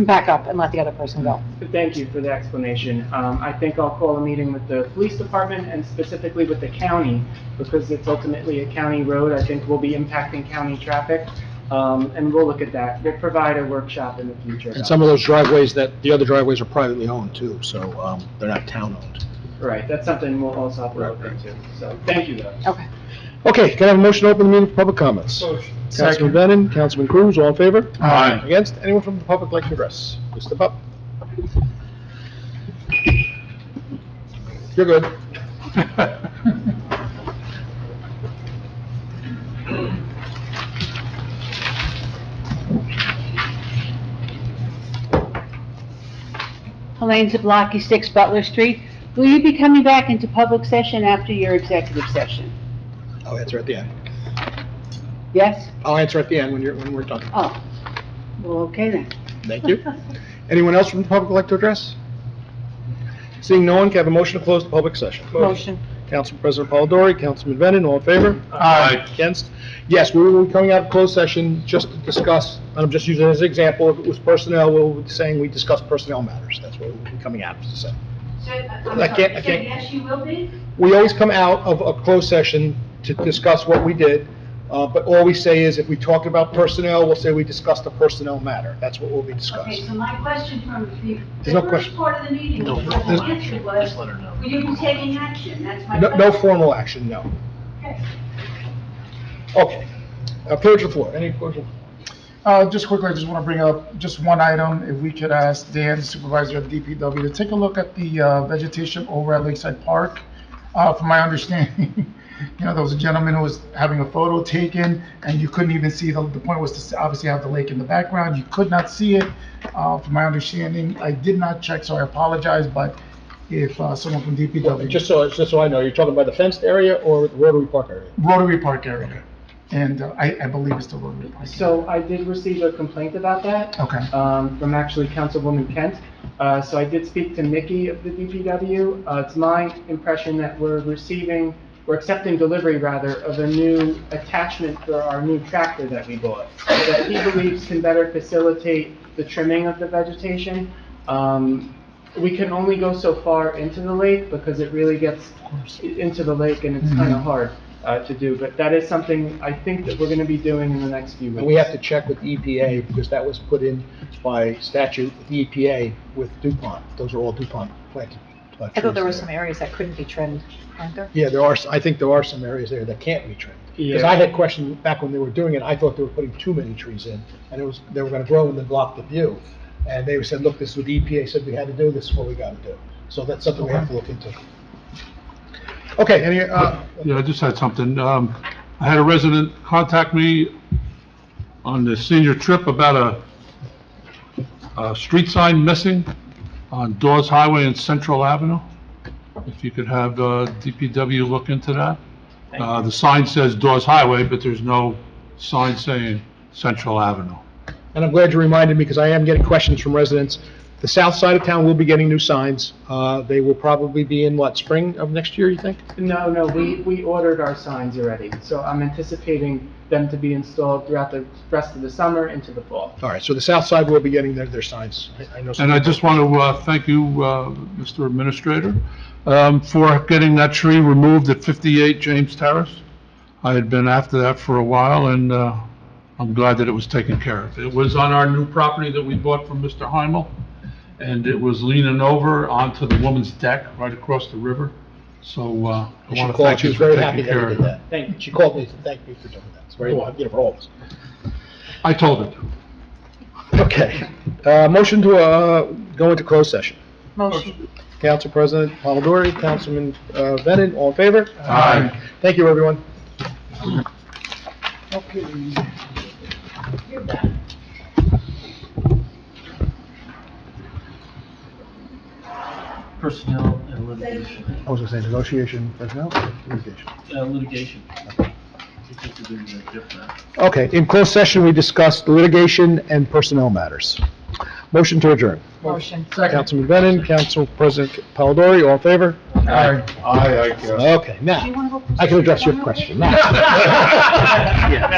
back up and let the other person go. Thank you for the explanation. I think I'll call a meeting with the police department and specifically with the county, because it's ultimately a county road. I think we'll be impacting county traffic, and we'll look at that. We'll provide a workshop in the future. And some of those driveways, the other driveways are privately owned too, so they're not town-owned. Right, that's something we'll also have to look into. So, thank you though. Okay. Okay, can I have a motion to open the meeting for public comments? Councilman Brennan, Councilman Cruz, all in favor? Aye. Against? Anyone from the public like to address? Please step up. You're good. Elaine Zablocki, 6 Butler Street. Will you be coming back into public session after your executive session? I'll answer at the end. Yes? I'll answer at the end when we're done. Oh, well, okay then. Thank you. Anyone else from the public like to address? Seeing no one, can I have a motion to close the public session? Motion. Council President Polidori, Councilman Bennett, all in favor? Aye. Against? Yes, we will be coming out of closed session just to discuss, and I'm just using it as an example, if it was personnel, we'll be saying we discuss personnel matters. That's what we'll be coming out to say. I can't- Yes, you will be? We always come out of a closed session to discuss what we did, but all we say is if we talk about personnel, we'll say we discussed a personnel matter. That's what we'll be Okay, discussing. so my question from There's no the first question. part of the meeting, No, was there's- the answer was, will you be taking action? That's my No, question. no formal action, no. Okay. Okay. Privilege of the floor. Any question? Just quickly, I just want to bring up just one item. If we could ask Dan, the supervisor of DPW, to take a look at the vegetation over at Lakeside Park. From my understanding, there was a gentleman who was having a photo taken, and you couldn't even see, the point was to obviously have the lake in the background. You could not see it, from my understanding. I did not check, so I apologize, but if someone from DPW. Just so I know, you're talking about the fenced area or the Rotary Park area? Rotary Park area. And I believe it's the Rotary Park. So I did receive a complaint about that. Okay. From actually Councilwoman Kent. So I did speak to Nikki of the DPW. It's my impression that we're accepting delivery rather, of a new attachment for our new tractor that we bought, that he believes can better facilitate the trimming of the vegetation. We can only go so far into the lake because it really gets into the lake and it's kind of hard to do. But that is something I think that we're going to be doing in the next few weeks. And we have to check with the EPA because that was put in by statute with the EPA with DuPont. Those are all DuPont planted. I thought there were some areas that couldn't be trimmed, aren't there? Yeah, I think there are some areas there that can't be trimmed. Because Yeah. I had questioned back when they were doing it, I thought they were putting too many trees in, and they were gonna grow and then block the view. And they said, look, this is what the EPA said we had to do, this is what we gotta do. So that's something we have to look into. Okay, Yeah, I just had something. I had a resident contact me on the senior trip about a street sign missing on Dawes Highway and Central Avenue. If you could have DPW look into that. The sign says Dawes Highway, but there's no sign saying Central Avenue. and I'm glad you reminded me, because I am getting questions from residents. The south side of town will be getting new signs. They will probably be in, spring of next year, you think? No, we ordered our signs already. So I'm anticipating them to be installed throughout the rest of the summer into the fall. All right, so the south side will be getting their signs. I know some And I people- just want to thank you, Mr. Administrator, for getting that tree removed at 58 James Terrace. I had been after that for a while, and I'm glad that it was taken care of. It was on our new property that we bought from Mr. Heimel, and it was leaning over onto the woman's deck right across the river. So I She want to called, thank she you was for very taking happy that care you of did it. that. Thank you. She called me to thank me for doing that. It's very, for all of us. I told it. Okay, motion to go into closed session. Motion. Council President Polidori, Councilman Bennett, all in favor? Aye. Thank you, everyone. Personnel and litigation. I was gonna say negotiation, personnel, litigation. Litigation. Because they're different. Okay, in closed session, we discussed litigation and personnel matters. Motion to adjourn. Motion. Councilman Bennett, Council President Polidori, all in favor? Aye, I guess. Okay, now, Do you want to go? I can address your question now.